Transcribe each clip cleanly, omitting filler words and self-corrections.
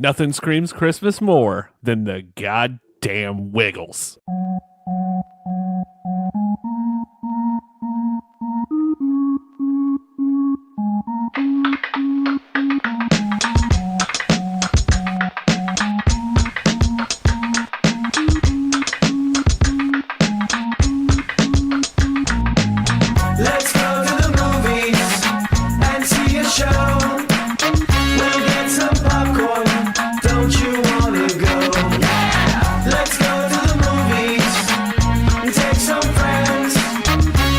Nothing screams Christmas more than the goddamn Wiggles. Let's go to the movies and see a show. We'll get some popcorn. Don't you wanna go? Yeah! Let's go to the movies and take some friends.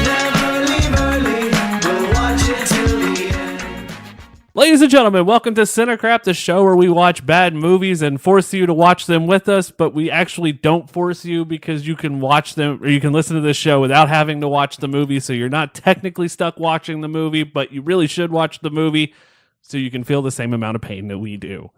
Never leave early. We'll watch it till the end. Ladies and gentlemen, welcome to CineCrap, the show where we watch bad movies and force you to watch them with us, but we actually don't force you because you can watch them, or you can listen to this show without having to watch the movie, so you're not technically stuck watching the movie, but you really should watch the movie so you can feel the same amount of pain that we do.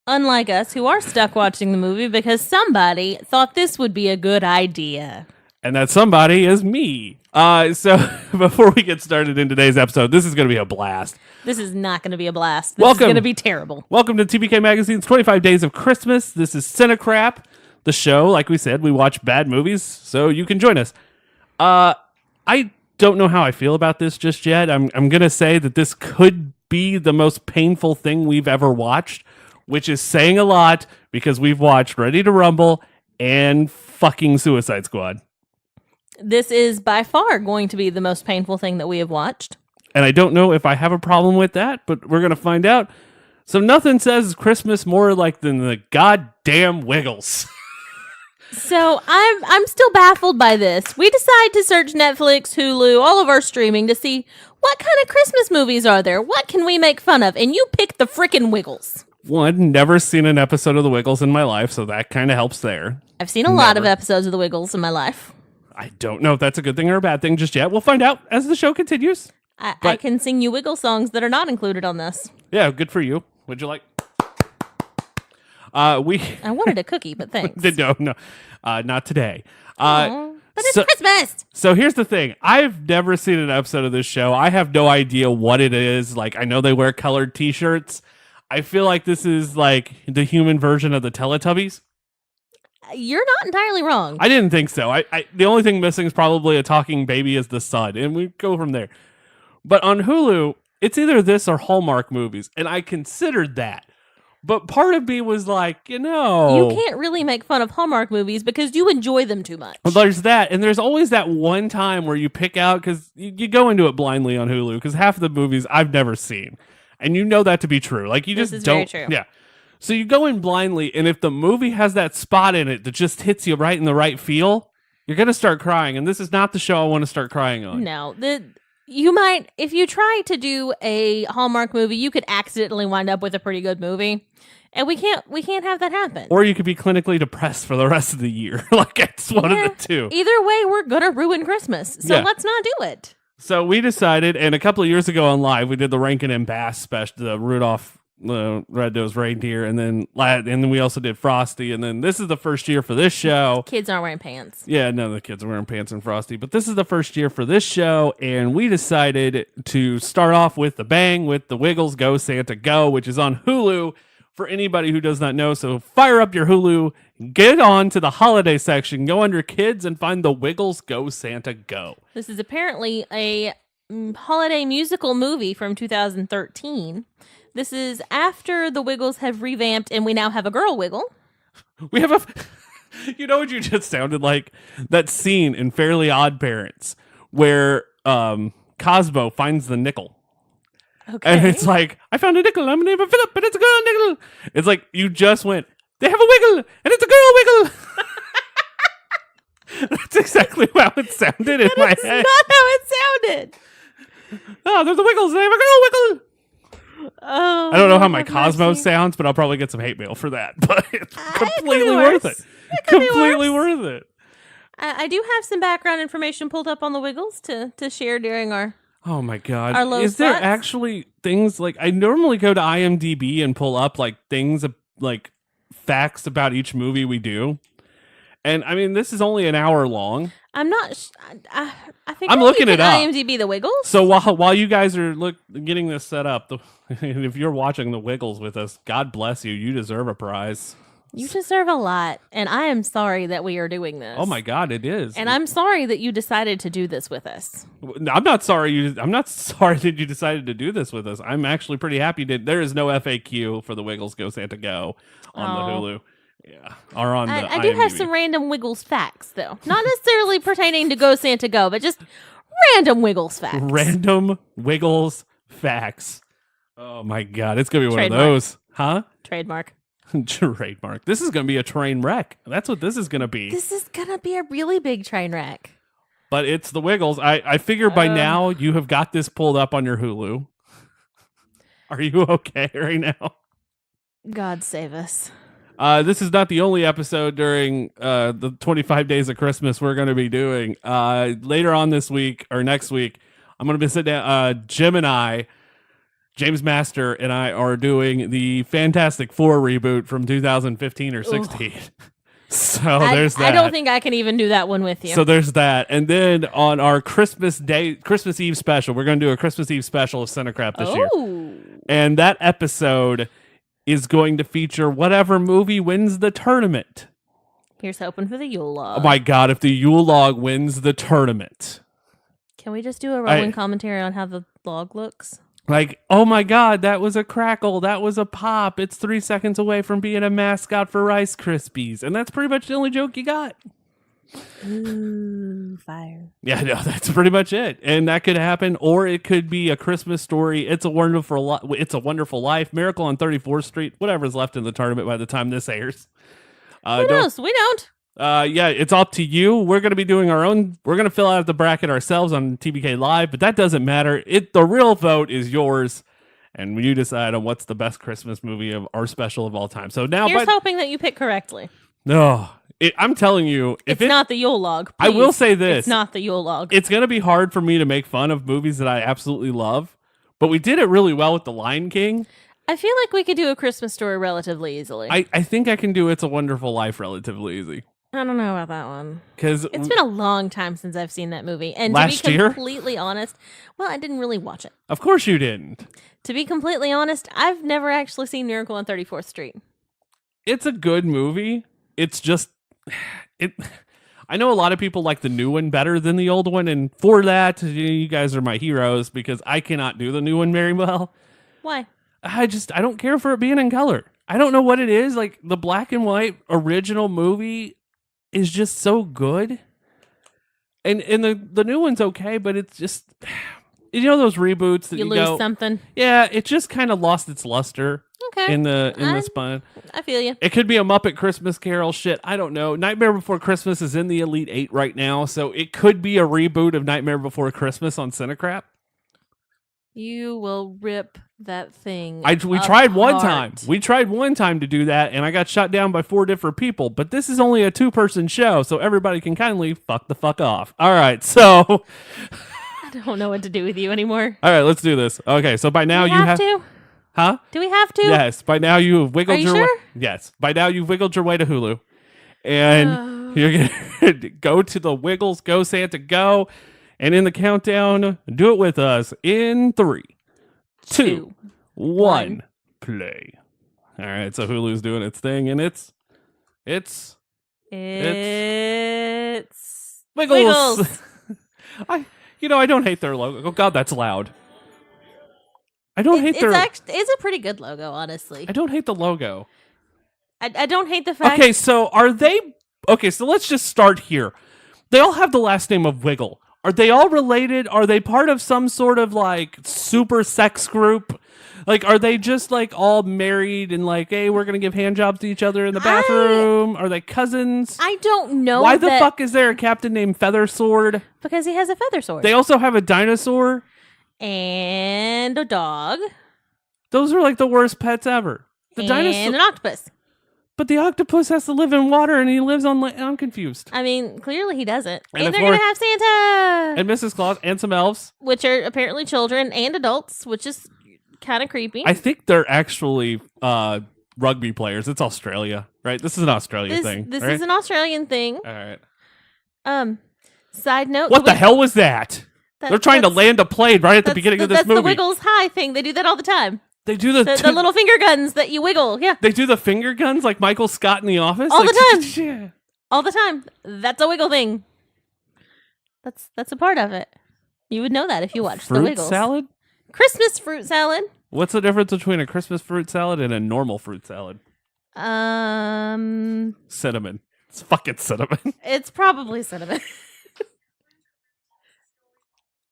Unlike us, who are stuck watching the movie because somebody thought this would be a good idea. And that somebody is me. So before we get started in today's episode, this is going to be a blast. This is not going to be a blast. This Welcome. is going to be terrible. Welcome to TBK Magazine's 25 Days of Christmas. This is CineCrap, the show. Like we said, we watch bad movies, so you can join us. I don't know how I feel about this just yet. I'm going to say that this could be the most painful thing we've ever watched, which is saying a lot because we've watched Ready to Rumble and fucking Suicide Squad. This is by far going to be the most painful thing that we have watched. And I don't know if I have a problem with that, but we're going to find out. So nothing says Christmas more like than the goddamn Wiggles. So I'm still baffled by this. We decide to search Netflix, Hulu, all of our streaming to see what kind of Christmas movies are there. What can we make fun of? And you picked the frickin' Wiggles. One, never seen an episode of The Wiggles in my life, so that kind of helps there. I've seen a lot of episodes of the Wiggles in my life. I don't know if that's a good thing or a bad thing just yet. We'll find out as the show continues. I can sing you Wiggle songs that are not included on this. Yeah, good for you. Would you like? I wanted a cookie, but thanks. No, not today. Aw, but it's so- Christmas. So here's the thing. I've never seen an episode of this show. I have no idea what it is. Like, I know they wear colored t-shirts. I feel like this is like the human version of the Teletubbies. You're not entirely wrong. I didn't think so. The only thing missing is probably a talking baby as the sun, and we go from there. But on Hulu, it's either this or Hallmark movies, and I considered that. But part of me was like, You can't really make fun of Hallmark movies because you enjoy them too much. Well, there's that, and there's always that one time where you pick out, because you go into it blindly on Hulu, because half of the movies I've never seen, and you know that to be true. Like, you This just is don't. very true. Yeah. So you go in blindly, and if the movie has that spot in it that just hits you right in the right feel, you're gonna start crying, and this is not the show I want to start crying on. No, you might, if you try to do a Hallmark movie, you could accidentally wind up with a pretty good movie, and we can't have that happen. Or you could be clinically depressed for the rest of the year. Like, it's one of the two. Either way, we're gonna ruin Christmas, so Yeah. let's not do it. So we decided, and a couple of years ago on Live, we did the Rankin and Bass special, the Rudolph Red-Nosed Reindeer, and then we also did Frosty, and then this is the first year for this show. Kids aren't wearing pants. Yeah, none of the kids are wearing pants in Frosty, but this is the first year for this show, and we decided to start off with the bang with the Wiggles Go Santa Go, which is on Hulu for anybody who does not know. So fire up your Hulu, get on to the holiday section, go under Kids, and find the Wiggles Go Santa Go. This is apparently a holiday musical movie from 2013. This is after the Wiggles have revamped and we now have a girl Wiggle. We have a... You know what you just sounded like? That scene in Fairly Odd Parents where Cosmo finds the nickel. Okay. And it's like, I found a nickel, I'm gonna name it Philip, and it's a girl nickel. It's like, you just went, they have a wiggle, and it's a girl wiggle. That's exactly how it sounded in my That's head. not how it sounded. Oh, there's the Wiggles, they have a girl wiggle. Oh, I don't know how my have Cosmo mercy. sounds, but I'll probably get some hate mail for that. But it's could be completely worth worse. it. It could be Completely worse. worth it. I do have some background information pulled up on the Wiggles to share during our... Oh my god. Our low Is there spots? actually things like, I normally go to IMDb and pull up like things like facts about each movie we do. And I mean, this is only an hour long. I'm not. I think I'm you looking can it up. IMDb the Wiggles. So while you guys are getting this set up, and if you're watching the Wiggles with us, God bless you. You deserve a prize. You deserve a lot, and I am sorry that we are doing this. Oh my God, it is. And I'm sorry that you decided to do this with us. I'm not sorry. I'm not sorry that you decided to do this with us. I'm actually pretty happy that there is no FAQ for the Wiggles Go Santa Go on the Hulu. Yeah, or on the I do have IMDb. some random Wiggles facts, though. Not necessarily pertaining to Go Santa Go, but just random Wiggles facts. Random Wiggles facts. Oh my God, it's gonna be Trademark. one of those, huh? Trademark. Trademark. This is gonna be a train wreck. That's what this is gonna be. This is gonna be a really big train wreck. But it's the Wiggles. I figure by now you have got this pulled up on your Hulu. Are you okay right now? God save us. This is not the only episode during the 25 Days of Christmas we're going to be doing. Later on this week or next week, I'm going to be sitting down. Jim and I, James Master and I, are doing the Fantastic Four reboot from 2015 or 16. So there's that. I don't think I can even do that one with you. So there's that. And then on our Christmas Eve special, we're going to do a Christmas Eve special of CineCrap this year. And that episode is going to feature whatever movie wins the tournament. Here's hoping for the Yule log. Oh my God, if the Yule log wins the tournament. Can we just do a rolling commentary on how the log looks? Like, oh my God, that was a crackle. That was a pop. It's 3 seconds away from being a mascot for Rice Krispies. And that's pretty much the only joke you got. Ooh, fire. Yeah, no, that's pretty much it. And that could happen, or it could be a Christmas Story. It's a Wonderful Life, Miracle on 34th Street, whatever's left in the tournament by the time this airs. Who knows? We don't. Yeah, it's up to you. We're going to be doing our own. We're going to fill out the bracket ourselves on TBK Live, but that doesn't matter. The real vote is yours, and you decide on what's the best Christmas movie of our special of all time. So now, Here's hoping that you pick correctly. No, I'm telling you, it's not the Yule log. Please. I will say this: it's not the Yule log. It's going to be hard for me to make fun of movies that I absolutely love, but we did it really well with The Lion King. I feel like we could do A Christmas Story relatively easily. I think I can do It's a Wonderful Life relatively easy. I don't know about that one. Because it's been a long time since I've seen that movie. And last to be year? completely honest, well, I didn't really watch it. Of course you didn't. To be completely honest, I've never actually seen Miracle on 34th Street. It's a good movie. It's just I know a lot of people like the new one better than the old one, and for that, you guys are my heroes because I cannot do the new one very well. Why? I don't care for it being in color. I don't know what it is. Like the black and white original movie is just so good. And the new one's okay, but it's just, you know, those reboots that you lose something. Yeah, it just kind of lost its luster. Okay. In the spine. I feel you. It could be a Muppet Christmas Carol shit. I don't know. Nightmare Before Christmas is in the Elite 8 right now, so it could be a reboot of Nightmare Before Christmas on CineCrap. You will rip that thing. We tried one time. We tried one time to do that, and I got shut down by 4 different people. But this is only a 2-person show, so everybody can kindly fuck the fuck off. All right, so I don't know what to do with you anymore. All right, let's do this. Okay, so by now you have to. Huh? Do we have to? Yes. By now you have wiggled your way. Sure? Yes. By now you've wiggled your way to Hulu, and you're gonna go to the Wiggles Go Santa Go, and in the countdown, do it with us in 3, 2, 1, play. All right. So Hulu's doing its thing, and it's Wiggles. I don't hate their logo. Oh God, that's loud. I don't hate their. It's a pretty good logo, honestly. I don't hate the logo. I don't hate the fact. Okay, so are they? Okay, so let's just start here. They all have the last name of Wiggle. Are they all related? Are they part of some sort of like super sex group? Like, are they just like all married and like, hey, we're gonna give handjobs to each other in the bathroom? Are they cousins? I don't know. Why the fuck is there a captain named Feathersword? Because he has a feather sword. They also have a dinosaur. And a dog. Those are like the worst pets ever. The dinosaur and an octopus. But the octopus has to live in water, and he lives on land. I'm confused. I mean, clearly he doesn't. And they're going to have Santa. And Mrs. Claus and some elves. Which are apparently children and adults, which is kind of creepy. I think they're actually rugby players. It's Australia, right? This is an Australia thing. This right? is an Australian thing. All right. Side note. What the hell was that? They're trying to land a plane right at the beginning of this movie. That's the Wiggles High thing. They do that all the time. They do the little finger guns that you wiggle. Yeah. They do the finger guns like Michael Scott in The Office All the time. Yeah. All the time. That's a wiggle thing. That's a part of it. You would know that if you watched the Wiggles. Fruit salad? Christmas fruit salad. What's the difference between a Christmas fruit salad and a normal fruit salad? Cinnamon. It's fucking cinnamon. It's probably cinnamon.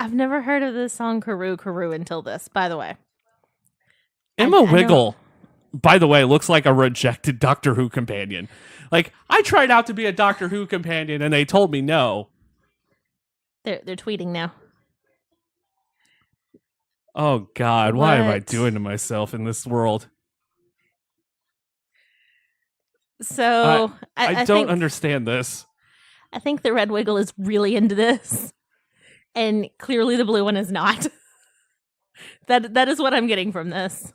I've never heard of this song Karoo Karoo until this, by the way. Emma Wiggle, by the way, looks like a rejected Doctor Who companion. Like, I tried out to be a Doctor Who companion and they told me no. They're tweeting now. Oh, God. Why am I doing to myself in this world? So, I don't understand this. I think the red wiggle is really into this. And clearly the blue one is not. That is what I'm getting from this.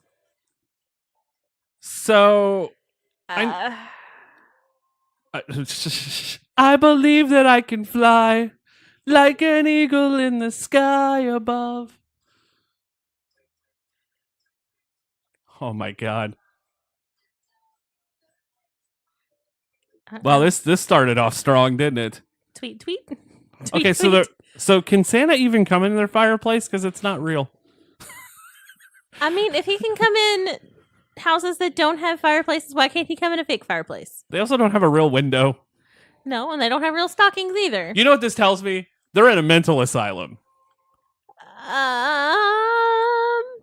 So, I believe that I can fly like an eagle in the sky above. Oh my God. Wow, this started off strong, didn't it? Tweet. Okay, so can Santa even come into their fireplace? Because it's not real. I mean, if he can come in houses that don't have fireplaces, why can't he come in a fake fireplace? They also don't have a real window. No, and they don't have real stockings either. You know what this tells me? They're in a mental asylum.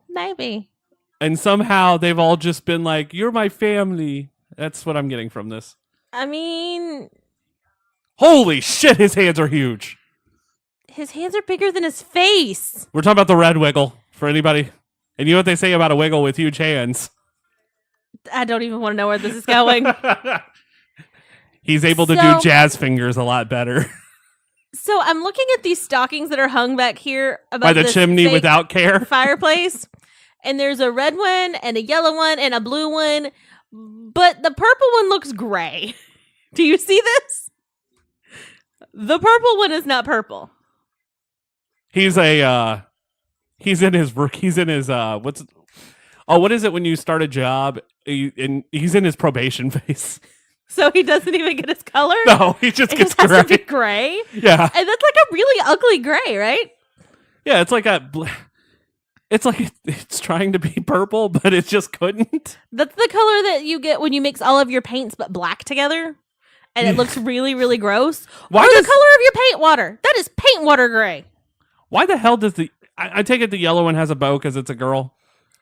Maybe. And somehow they've all just been like, "You're my family." That's what I'm getting from this. I mean... Holy shit, his hands are huge. His hands are bigger than his face. We're talking about the red wiggle, for anybody. And you know what they say about a wiggle with huge hands? I don't even want to know where this is going. He's able to do jazz fingers a lot better. So I'm looking at these stockings that are hung back here about by the chimney without care fireplace, and there's a red one and a yellow one and a blue one, but the purple one looks gray. Do you see this? The purple one is not purple. He's in his what is it when you start a job and he's in his probation phase? So he doesn't even get his color? No, he just gets has gray. To be gray? Yeah. And that's like a really ugly gray, right? Yeah, it's like it's trying to be purple, but it just couldn't. That's the color that you get when you mix all of your paints but black together. And it looks really, really gross. Why the color of your paint water? That is paint water gray. Why the hell does I take it the yellow one has a bow because it's a girl?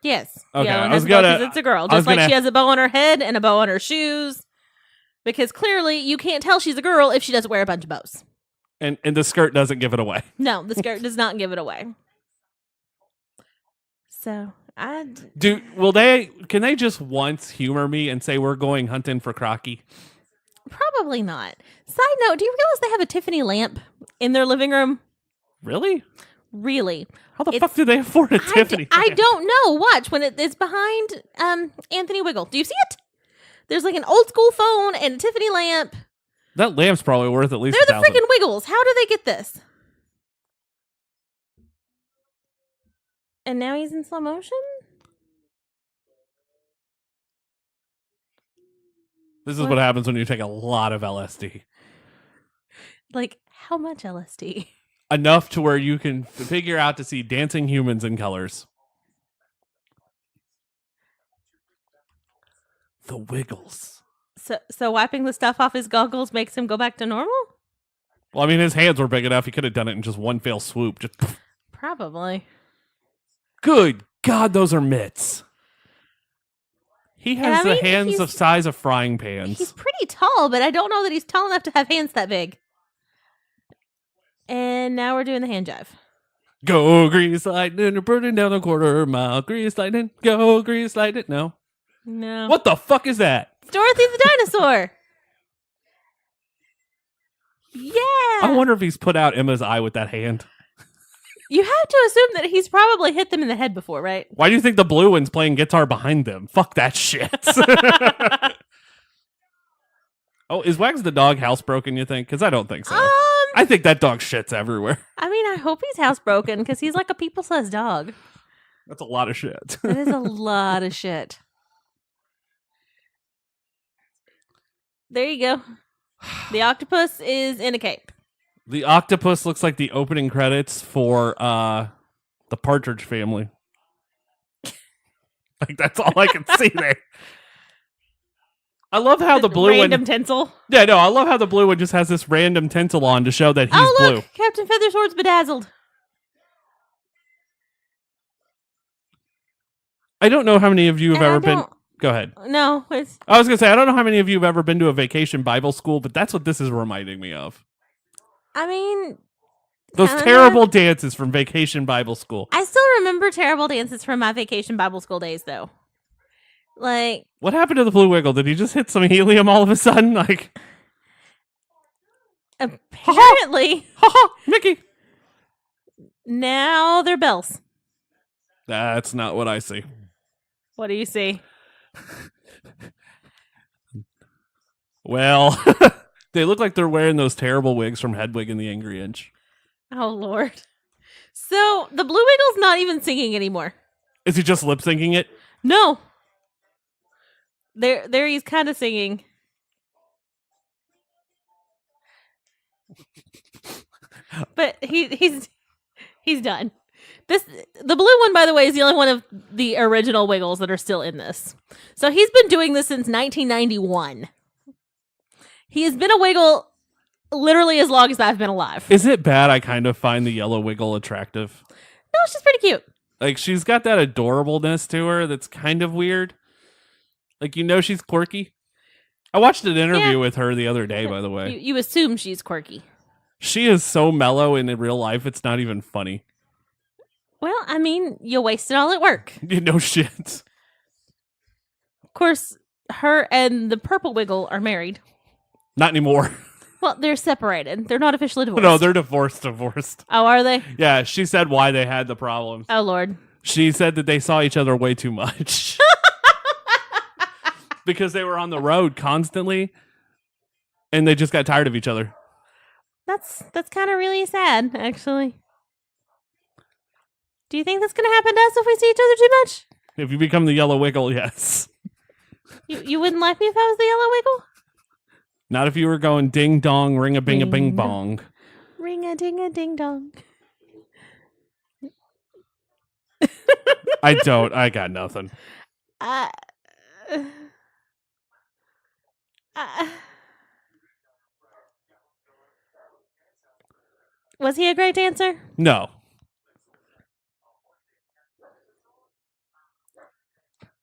Yes. Okay, yeah, because it's a girl. Just like she has a bow on her head and a bow on her shoes. Because clearly you can't tell she's a girl if she doesn't wear a bunch of bows. And the skirt doesn't give it away. No, the skirt does not give it away. So can they just once humor me and say we're going hunting for Crocky? Probably not. Side note, do you realize they have a Tiffany lamp in their living room? Really? Really. How the fuck do they afford a Tiffany lamp? I don't know. Watch when it's behind Anthony Wiggle. Do you see it? There's like an old school phone and a Tiffany lamp. That lamp's probably worth at least They're the freaking Wiggles. How do they get this? And now he's in slow motion? This is what happens when you take a lot of LSD. Like, how much LSD? Enough to where you can figure out to see dancing humans in colors. The Wiggles. So wiping the stuff off his goggles makes him go back to normal? Well, I mean, his hands were big enough. He could have done it in just one fell swoop. Just probably. Good God, those are mitts. He has the hands of size of frying pans. He's pretty tall, but I don't know that he's tall enough to have hands that big. And now we're doing the hand jive. Go grease lightning, you're burning down a quarter mile. Grease lightning, go grease lightning. No. What the fuck is that? It's Dorothy the dinosaur. Yeah. I wonder if he's put out Emma's eye with that hand. You have to assume that he's probably hit them in the head before, right? Why do you think the blue one's playing guitar behind them? Fuck that shit. Oh, is Wags the dog housebroken, you think? Because I don't think so. I think that dog shits everywhere. I mean, I hope he's housebroken because he's like a people-sized dog. That's a lot of shit. That is a lot of shit. There you go. The octopus is in a cape. The octopus looks like the opening credits for the Partridge Family. Like, that's all I can see there. I love how the blue random one... tinsel. Yeah, no, I love how the blue one just has this random tinsel on to show that he's look, blue. Captain Feathersword's bedazzled. I don't know how many of you have And I ever been... don't- Go ahead. No, it's... I was going to say, I don't know how many of you have ever been to a vacation Bible school, but that's what this is reminding me of. I mean... Those kinda. terrible dances from vacation Bible school. I still remember terrible dances from my vacation Bible school days, though. Like... What happened to the Blue Wiggle? Did he just hit some helium all of a sudden? Like... Apparently... Ha Mickey! Now they're bells. That's not what I see. What do you see? Well, they look like they're wearing those terrible wigs from Hedwig and the Angry Inch. Oh, Lord. So, the Blue Wiggle's not even singing anymore. Is he just lip syncing it? No. There he's kind of singing. But he's done. The blue one, by the way, is the only one of the original Wiggles that are still in this. So he's been doing this since 1991. He has been a Wiggle literally as long as I've been alive. Is it bad I kind of find the yellow Wiggle attractive? No, she's pretty cute. Like, she's got that adorableness to her that's kind of weird. Like, you know she's quirky. I watched an interview with her the other day, by the way. You assume she's quirky. She is so mellow in real life, it's not even funny. Well, I mean, you wasted all at work. No shit. Of course, her and the purple Wiggle are married. Not anymore. Well, they're separated. They're not officially divorced. No, they're divorced. Oh, are they? Yeah, she said why they had the problems. Oh, Lord. She said that they saw each other way too much. Because they were on the road constantly, and they just got tired of each other. That's kind of really sad, actually. Do you think that's going to happen to us if we see each other too much? If you become the yellow Wiggle, yes. You wouldn't like me if I was the yellow Wiggle? Not if you were going ding dong, ring a bing a bing Ring. bong. Ring a ding a ding dong. I don't. I got nothing. Was he a great dancer? No.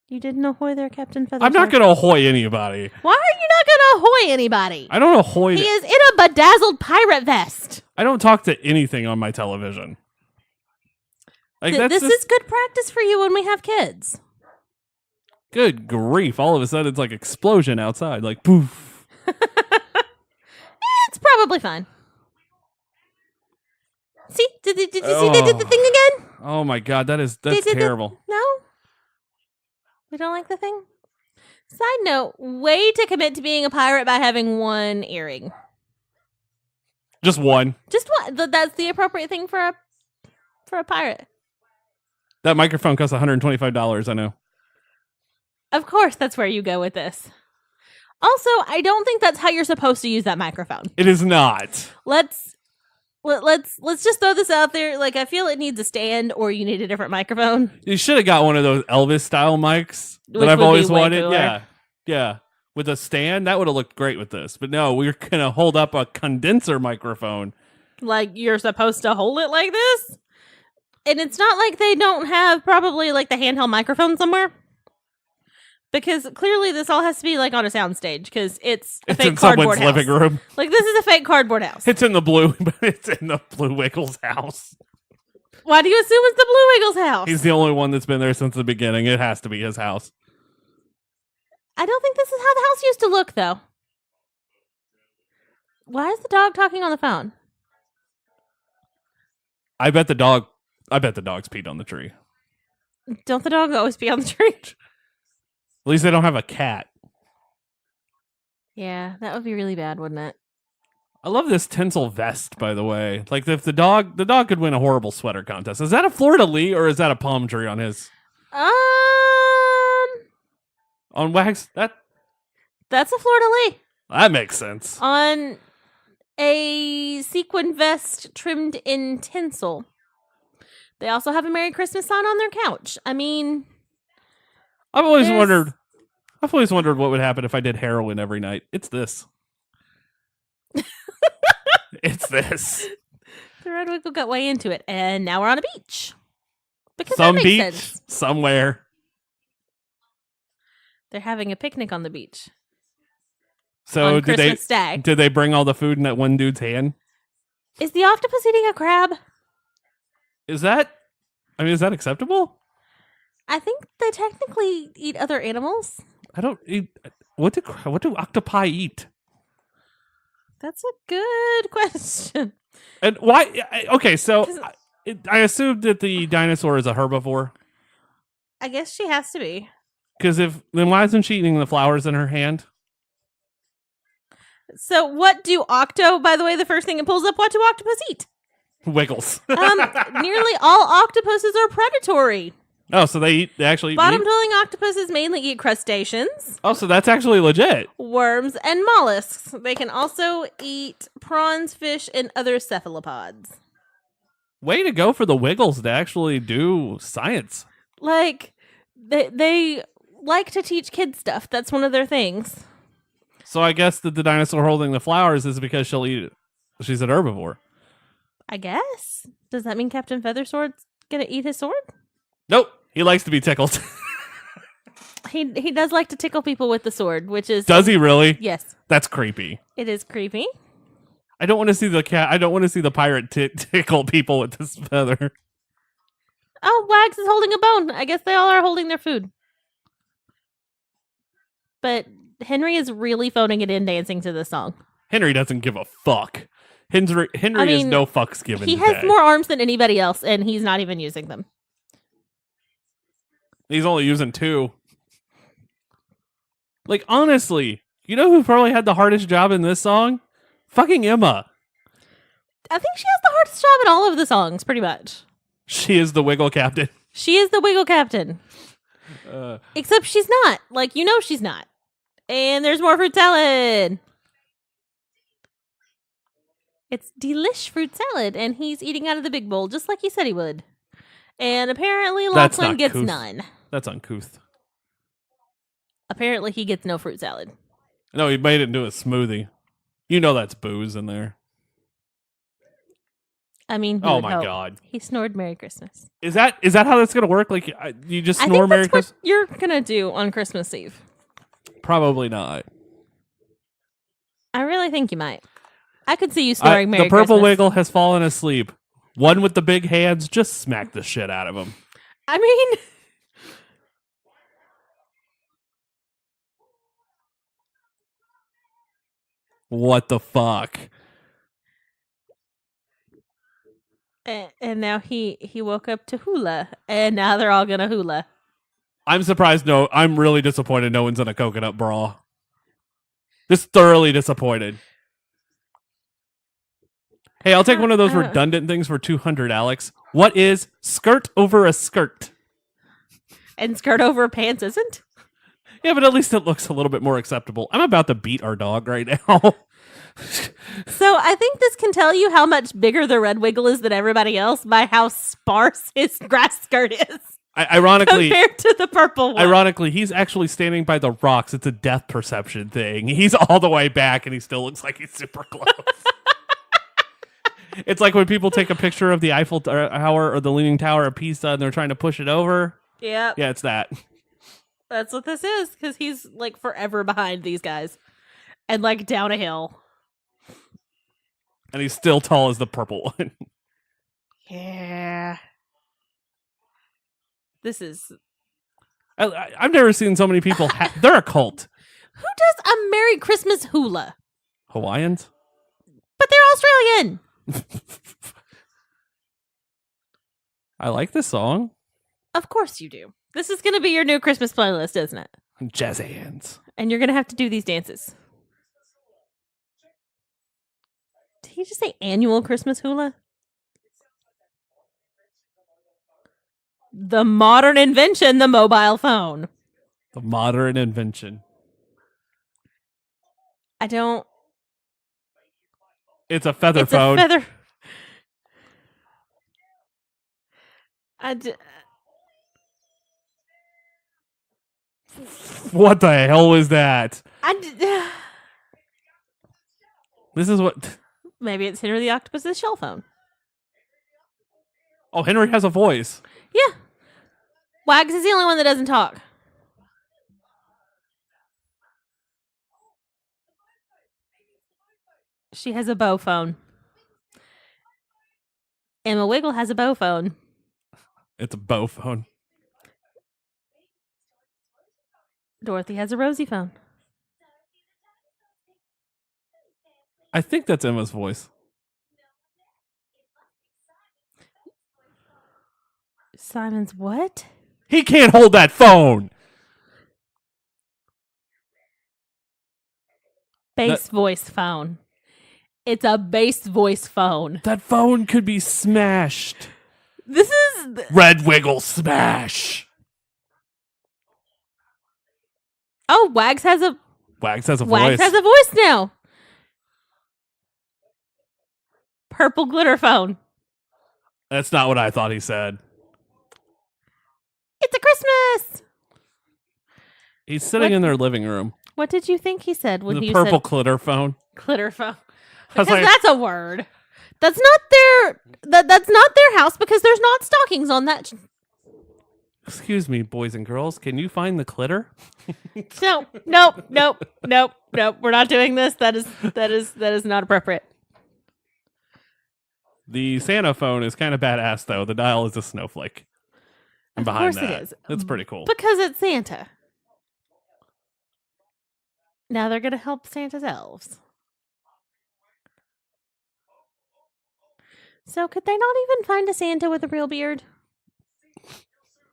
You didn't ahoy there, Captain Feathersword. I'm not going to ahoy anybody. Why are you not going to ahoy anybody? I don't ahoy. He is in a bedazzled pirate vest. I don't talk to anything on my television. Like This is good practice for you when we have kids. Good grief. All of a sudden, it's like explosion outside. Like, poof. It's probably fine. See? Did you see they did the thing again? Oh my god, that's terrible. No? We don't like the thing? Side note, way to commit to being a pirate by having one earring. Just one. Just one. That's the appropriate thing for a pirate. That microphone costs $125, I know. Of course, that's where you go with this. Also, I don't think that's how you're supposed to use that microphone. It is not. Let's just throw this out there. Like, I feel it needs a stand, or you need a different microphone. You should have got one of those Elvis style mics Which that I've would be always way wanted. cooler. Yeah. With a stand, that would have looked great with this. But no, we're going to hold up a condenser microphone. Like, you're supposed to hold it like this? And it's not like they don't have probably like the handheld microphone somewhere. Because clearly this all has to be like on a soundstage because it's a fake in cardboard someone's house. living room. Like, this is a fake cardboard house. It's in the blue, but it's in the Blue Wiggles house. Why do you assume it's the Blue Wiggles house? He's the only one that's been there since the beginning. It has to be his house. I don't think this is how the house used to look, though. Why is the dog talking on the phone? I bet the dog I bet the dogs peed on the tree. Don't the dogs always be on the tree? At least they don't have a cat. Yeah, that would be really bad, wouldn't it? I love this Tinsel vest, by the way. Like if the dog could win a horrible sweater contest. Is that a Florida Lee or is that a palm tree on his? Um, On Wags? that's a Florida Lee That makes sense. on a sequin vest trimmed in tinsel. They also have a Merry Christmas sign on their couch. I mean, I've always there's- wondered what would happen if I did heroin every night. It's this. It's this. the Red Wiggle got way into it, and now we're on a beach. Because Some that beach makes sense. somewhere. They're having a picnic on the beach. So on did Christmas Day. did they bring all the food in that one dude's hand? Is the octopus eating a crab? Is that acceptable? I think they technically eat other animals. I don't eat. What do octopi eat? That's a good question. And why? Okay, so 'Cause- I assumed that the dinosaur is a herbivore. I guess she has to be. Because then why isn't she eating the flowers in her hand? So what do by the way, the first thing it pulls up, what do octopus eat? Wiggles. Nearly all octopuses are predatory. Oh, so they actually eat meat? Bottom-dwelling octopuses mainly eat crustaceans, Oh, so that's actually legit. worms, and mollusks. They can also eat prawns, fish, and other cephalopods. Way to go for the Wiggles to actually do science. Like, they like to teach kids stuff. That's one of their things. So I guess that the dinosaur holding the flowers is because she'll eat it. She's an herbivore. I guess. Does that mean Captain Feathersword's gonna eat his sword? Nope. He likes to be tickled. He does like to tickle people with the sword, which is... Does he really? Yes. That's creepy. It is creepy. I don't want to see the cat. I don't want to see the pirate tickle people with this feather. Oh, Wags is holding a bone. I guess they all are holding their food. But Henry is really phoning it in dancing to this song. Henry doesn't give a fuck. Henry I is mean, no fucks given. He has today. more arms than anybody else, and he's not even using them. He's only using 2. Like, honestly, you know who probably had the hardest job in this song? Fucking Emma. I think she has the hardest job in all of the songs, pretty much. She is the Wiggle captain. She is the Wiggle Captain. Except she's not. Like, you know she's not. And there's more fruit salad. It's delish fruit salad, and he's eating out of the big bowl, just like he said he would. And apparently That's Lachlan not gets couth. none. That's uncouth. Apparently he gets no fruit salad. No, he made it into a smoothie. You know that's booze in there. I mean, who Oh would my hope? God. He snored Merry Christmas. Is that how that's gonna work? Like you just I snore think Merry that's Christmas? what you're gonna do on Christmas Eve. Probably not. I really think you might. I could see you snoring Merry the purple Christmas. wiggle has fallen asleep. One with the big hands, just smack the shit out of him. I mean, What the fuck? and now he woke up to hula, and now they're all gonna hula. I'm surprised. No, I'm really disappointed. No one's in a coconut bra. Just thoroughly disappointed. Hey, I'll take one of those redundant things for 200, Alex. What is skirt over a skirt? And skirt over pants isn't? Yeah, but at least it looks a little bit more acceptable. I'm about to beat our dog right now. So I think this can tell you how much bigger the red wiggle is than everybody else by how sparse his grass skirt is Ironically, compared to the purple one. he's actually standing by the rocks. It's a depth perception thing. He's all the way back, and he still looks like he's super close. It's like when people take a picture of the Eiffel Tower or the Leaning Tower of Pisa, and they're trying to push it over. Yep. Yeah, it's that. That's what this is, because he's like forever behind these guys. And like down a hill. And he's still tall as the purple one. Yeah. This is... I've never seen so many people. They're a cult. Who does a Merry Christmas hula? Hawaiians? But they're Australian. I like this song. Of course you do. This is going to be your new Christmas playlist, isn't it? Jazz hands. And you're going to have to do these dances. Did he just say annual Christmas hula? The modern invention, the mobile phone. The modern invention. I don't... It's a feather It's phone. a feather... What the hell is that? This is what... Maybe it's Henry the Octopus's shell phone. Oh, Henry has a voice. Yeah. Wags is the only one that doesn't talk. She has a bow phone. Emma Wiggle has a bow phone. It's a bow phone. Dorothy has a rosy phone. I think that's Emma's voice. Simon's what? He can't hold that phone. Bass voice phone. It's a bass voice phone. That phone could be smashed. This is... Red Wiggle smash. Oh, Wags has a... Wags has a Wags voice. has a voice now. Purple glitter phone. That's not what I thought he said. It's a Christmas. He's sitting What? in their living room. What did you think he said when The he purple said glitter phone. glitter phone? I was Because like, that's a word. That's not that's not their house because there's not stockings on that. excuse me, boys and girls, can you find the clitter? Nope. We're not doing this. That is not appropriate. The Santa phone is kind of badass, though. The dial is a snowflake. And Of behind course it that, is. it's pretty cool. Because it's Santa. Now they're going to help Santa's elves. So could they not even find a Santa with a real beard?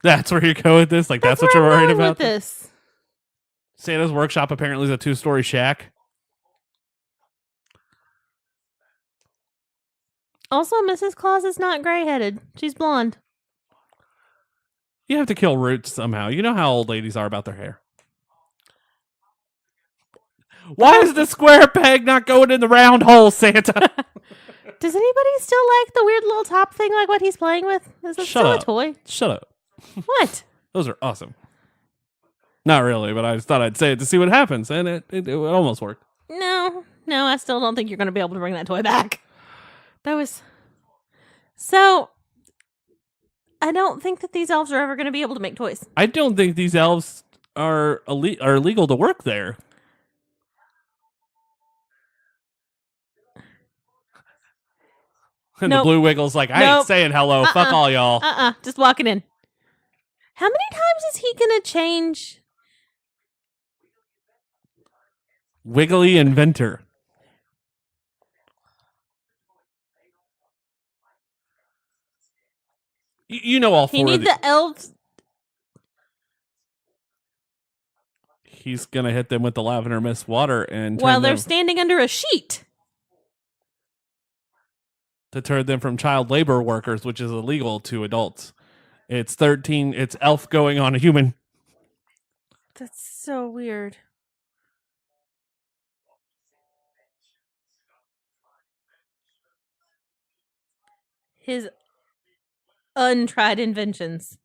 That's where you go with this? Like, that's what where you're I'm worried going about? with this. Santa's workshop apparently is a 2-story shack. Also, Mrs. Claus is not gray-headed. She's blonde. You have to kill roots somehow. You know how old ladies are about their hair. Why is the square peg not going in the round hole, Santa? Does anybody still like the weird little top thing like what he's playing with? Is it Shut still up. a toy? Shut up. What? Those are awesome. Not really, but I just thought I'd say it to see what happens, and it almost worked. No, I still don't think you're going to be able to bring that toy back. That was... So, I don't think that these elves are ever going to be able to make toys. I don't think these elves are legal to work there. And Nope. the blue wiggle's like, I ain't Nope. saying hello. Fuck all y'all. Just walking in. How many times is he going to change? Wiggly inventor. You know all four He of needs the... the elves. He's going to hit them with the lavender mist water and While turn they're them, standing under a sheet. to turn them from child labor workers, which is illegal to adults. It's 13. It's elf going on a human. That's so weird. His untried inventions.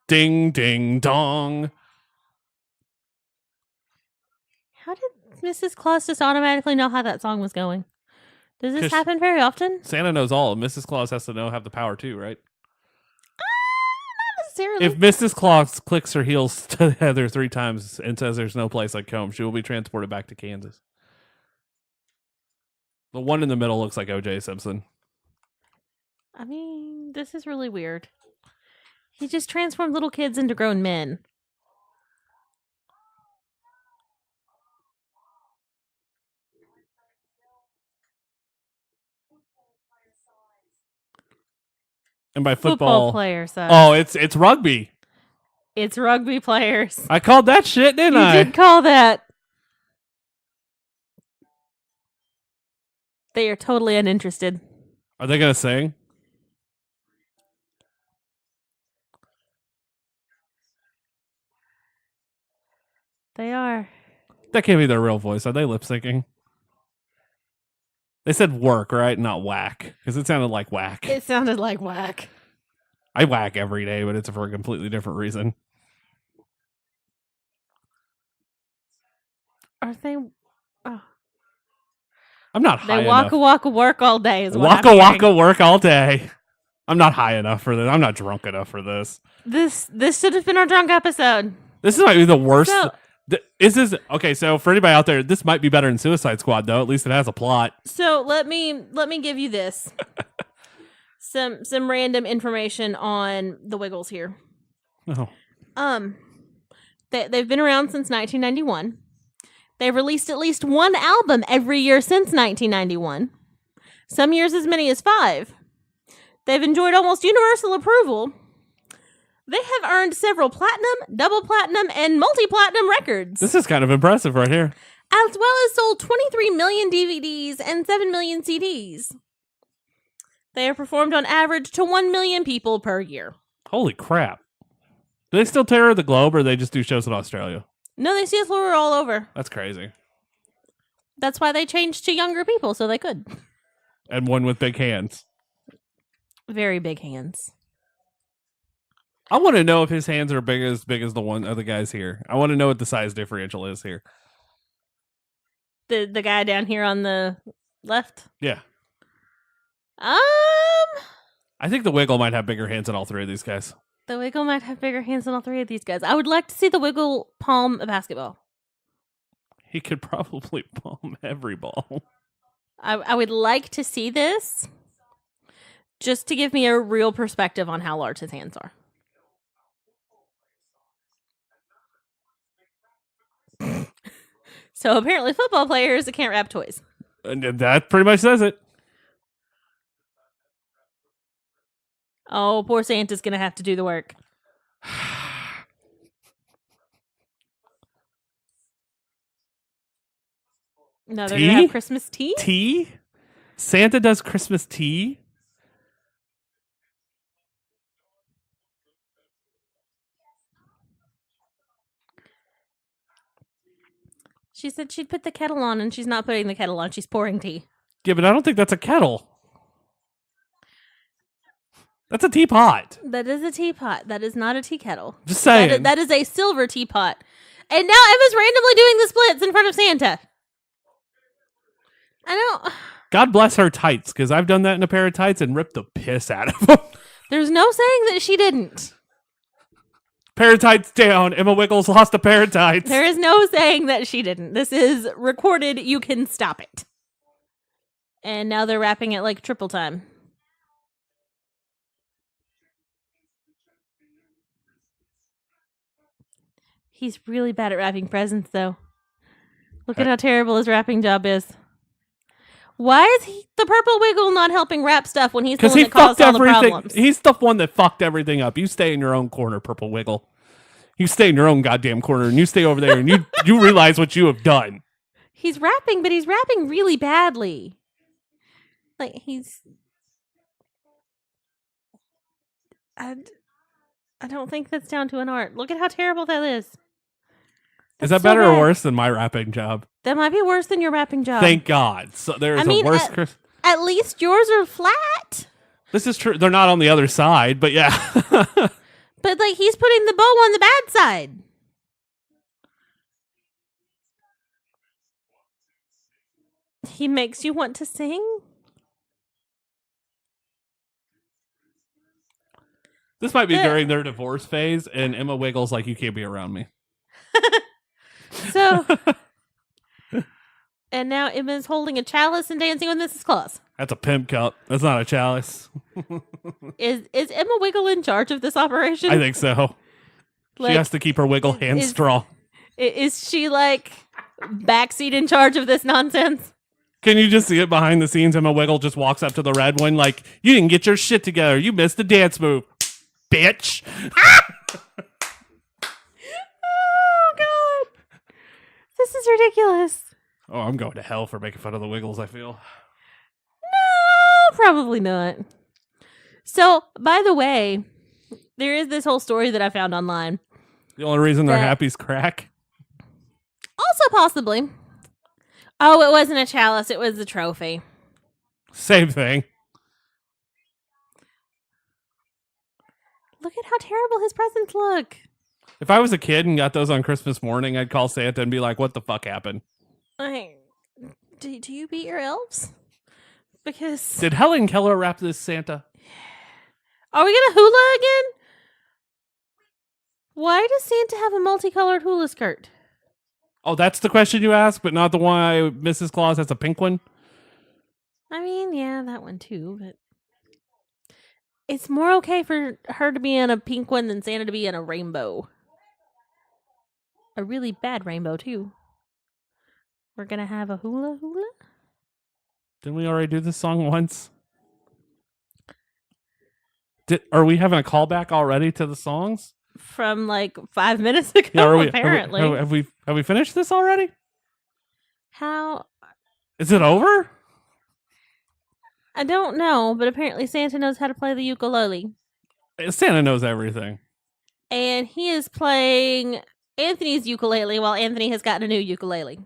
Ding, ding, dong. How did Mrs. Claus just automatically know how that song was going? Does this 'Cause- happen very often? Santa knows all. Mrs. Claus has to have the power too, right? Not necessarily. If Mrs. Claus clicks her heels to Heather 3 times and says there's no place like home, she will be transported back to Kansas. The one in the middle looks like O.J. Simpson. I mean, this is really weird. He just transformed little kids into grown men. And by Football player size. oh, it's rugby. It's rugby players. I called that shit, didn't You I? did call that. They are totally uninterested. Are they gonna sing? They are. That can't be their real voice. Are they lip syncing? They said work, right? Not whack. Because it sounded like whack. It sounded like whack. I whack every day, but it's for a completely different reason. Are they? Oh. I'm not high They enough. waka work all day. Is what I'm Waka hearing. waka work all day. I'm not high enough for this. I'm not drunk enough for this. This should have been our drunk episode. This might be the worst. So- Is this okay? So for anybody out there, this might be better than Suicide Squad, though. At least it has a plot. So let me give you this. some random information on the Wiggles here. Oh, They've been around since 1991. They've released at least one album every year since 1991. Some years as many as 5. They've enjoyed almost universal approval. They have earned several platinum, double platinum, and multi-platinum records, this is kind of impressive right here. as well as sold 23 million DVDs and 7 million CDs. They are performed on average to 1 million people per year. Holy crap! Do they still tour the globe, or they just do shows in Australia? No, they see us we're all over. That's crazy. That's why they changed to younger people, so they could. And one with big hands. Very big hands. I want to know if his hands are big as the one of the guys here. I want to know what the size differential is here. The guy down here on the left. Yeah, Um, I think the Wiggle might have bigger hands than all 3 of these guys. the Wiggle might have bigger hands than all 3 of these guys. I would like to see the Wiggle palm a basketball. He could probably palm every ball. I would like to see this just to give me a real perspective on how large his hands are. So apparently football players that can't wrap toys. And that pretty much says it. Oh, poor Santa's going to have to do the work. No, they're going to Tea? have Christmas tea? Tea? Santa does Christmas tea? She said she'd put the kettle on, and she's not putting the kettle on. She's pouring tea. Yeah, but I don't think that's a kettle. That's a teapot. That is a teapot. That is not a tea kettle. Just saying. That is a silver teapot. And now Emma's randomly doing the splits in front of Santa. I don't... God bless her tights, because I've done that in a pair of tights and ripped the piss out of them. There's no saying that she didn't. Pair of tights down. Emma Wiggles lost a pair of tights. There is no saying that she didn't. This is recorded. You can stop it. And now they're wrapping it like triple time. He's really bad at wrapping presents, though. Look at how terrible his wrapping job is. Why is the purple wiggle not helping wrap stuff when he's the Because one he that caused fucked all the everything. problems? He's the one that fucked everything up. You stay in your own corner, Purple Wiggle. You stay in your own goddamn corner, and you stay over there, and you realize what you have done. He's rapping, but he's rapping really badly. Like, I don't think that's down to an art. Look at how terrible that is. Is That's that so better or bad. worse than my rapping job? That might be worse than your rapping job. Thank God. So there is I mean, a worse. at least yours are flat. This is true. They're not on the other side, but yeah. But, like, he's putting the bow on the bad side. He makes you want to sing? This might be during their divorce phase, and Emma Wiggles like, you can't be around me. So, and now Emma's holding a chalice and dancing with Mrs. Claus. That's a pimp cup. That's not a chalice. Is Emma Wiggle in charge of this operation? I think so. Like, She has to keep her wiggle hands is- strong. Is she like backseat in charge of this nonsense? Can you just see it behind the scenes? Emma Wiggle just walks up to the red one like, you didn't get your shit together. You missed the dance move, bitch. Oh God, this is ridiculous. Oh, I'm going to hell for making fun of the Wiggles, I feel. No, probably not. So, by the way, there is this whole story that I found online. The only reason they're That- happy is crack. Also, possibly. Oh, it wasn't a chalice. It was a trophy. Same thing. Look at how terrible his presents look. If I was a kid and got those on Christmas morning, I'd call Santa and be like, what the fuck happened? Do you beat your elves? Because... Did Helen Keller wrap this Santa? Are we going to hula again? Why does Santa have a multicolored hula skirt? Oh, that's the question you asked, but not the one Mrs. Claus has a pink one? I mean, yeah, that one too, but... It's more okay for her to be in a pink one than Santa to be in a rainbow. A really bad rainbow, too. We're gonna have a hula hula? Didn't we already do this song once? Are we having a callback already to the songs? From like 5 minutes ago, apparently. Have we finished this already? How? Is it over? I don't know, but apparently Santa knows how to play the ukulele. Santa knows everything. And he is playing Anthony's ukulele while Anthony has gotten a new ukulele.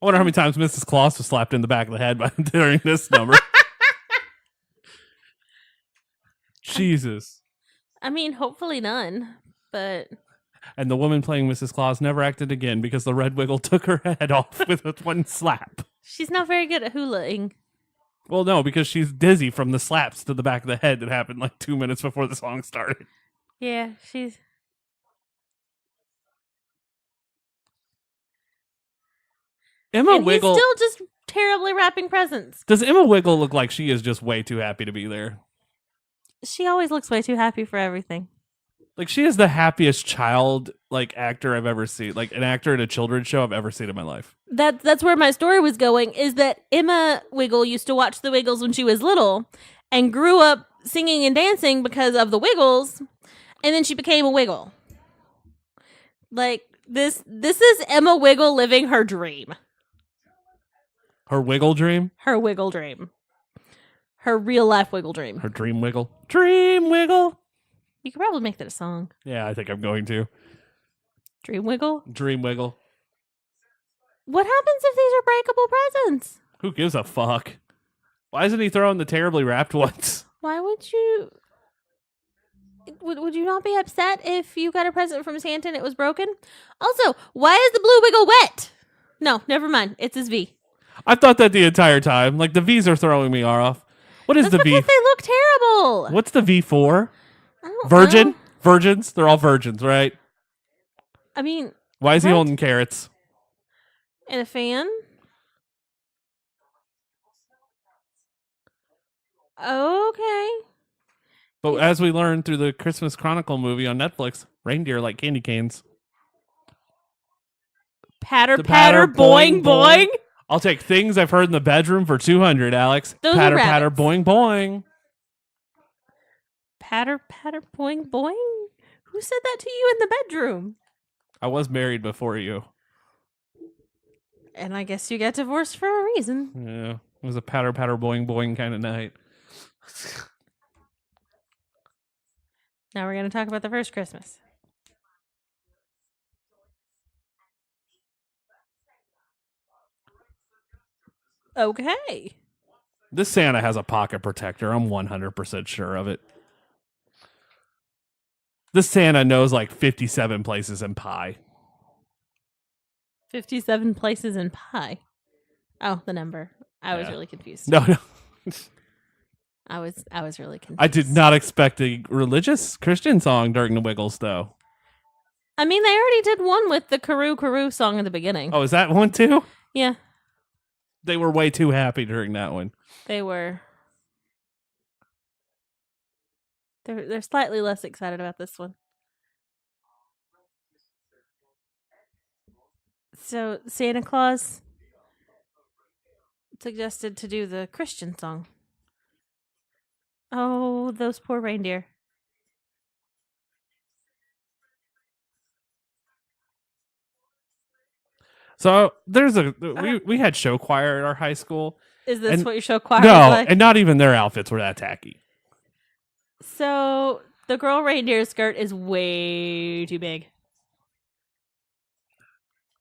I wonder how many times Mrs. Claus was slapped in the back of the head during this number. Jesus. I mean, hopefully none, but... And the woman playing Mrs. Claus never acted again because the red wiggle took her head off with one slap. She's not very good at hulaing. Well, no, because she's dizzy from the slaps to the back of the head that happened like 2 minutes before the song started. Yeah, she's... Emma and Wiggle... he's still just terribly wrapping presents. Does Emma Wiggle look like she is just way too happy to be there? She always looks way too happy for everything. Like, she is the happiest child, like, actor I've ever seen. Like, an actor in a children's show I've ever seen in my life. That's where my story was going, is that Emma Wiggle used to watch the Wiggles when she was little and grew up singing and dancing because of the Wiggles, and then she became a Wiggle. Like, this is Emma Wiggle living her dream. Her Wiggle dream? Her Wiggle dream. Her real life Wiggle dream. Her dream Wiggle? Dream Wiggle! You could probably make that a song. Yeah, I think I'm going to. Dream Wiggle? Dream Wiggle. What happens if these are breakable presents? Who gives a fuck? Why isn't he throwing the terribly wrapped ones? Why would you... Would you not be upset if you got a present from Santa and it was broken? Also, why is the blue Wiggle wet? No, never mind. It's his V. I thought that the entire time. Like, the V's are throwing me off. What is That's the V? because they look terrible. What's the V for? I don't Virgin? know. Virgins? They're all virgins, right? I mean, Why is he Right. holding carrots? and a fan? Okay. But as we learned through the Christmas Chronicle movie on Netflix, reindeer like candy canes. Patter, The patter, boing, boing. I'll take things I've heard in the bedroom for 200, Alex. Those are patter, patter, rabbits. boing, boing. Patter, patter, boing, boing. Who said that to you in the bedroom? I was married before you. And I guess you got divorced for a reason. Yeah. It was a patter, patter, boing, boing kind of night. Now we're going to talk about the first Christmas. Okay. This Santa has a pocket protector. I'm 100% sure of it. This Santa knows like 57 places in pie. 57 places in pie. Oh, the number. I was Yeah. really confused. No, no. I was really confused. I did not expect a religious Christian song during the Wiggles, though. I mean, they already did one with the Karoo Karoo song at the beginning. Oh, is that one too? Yeah, They were way too happy during that one. they were. They're slightly less excited about this one. So Santa Claus suggested to do the Christian song. Oh, those poor reindeer. So there's we had show choir at our high school. Is this And- what your show choir No, was like? and not even their outfits were that tacky. So the girl reindeer skirt is way too big.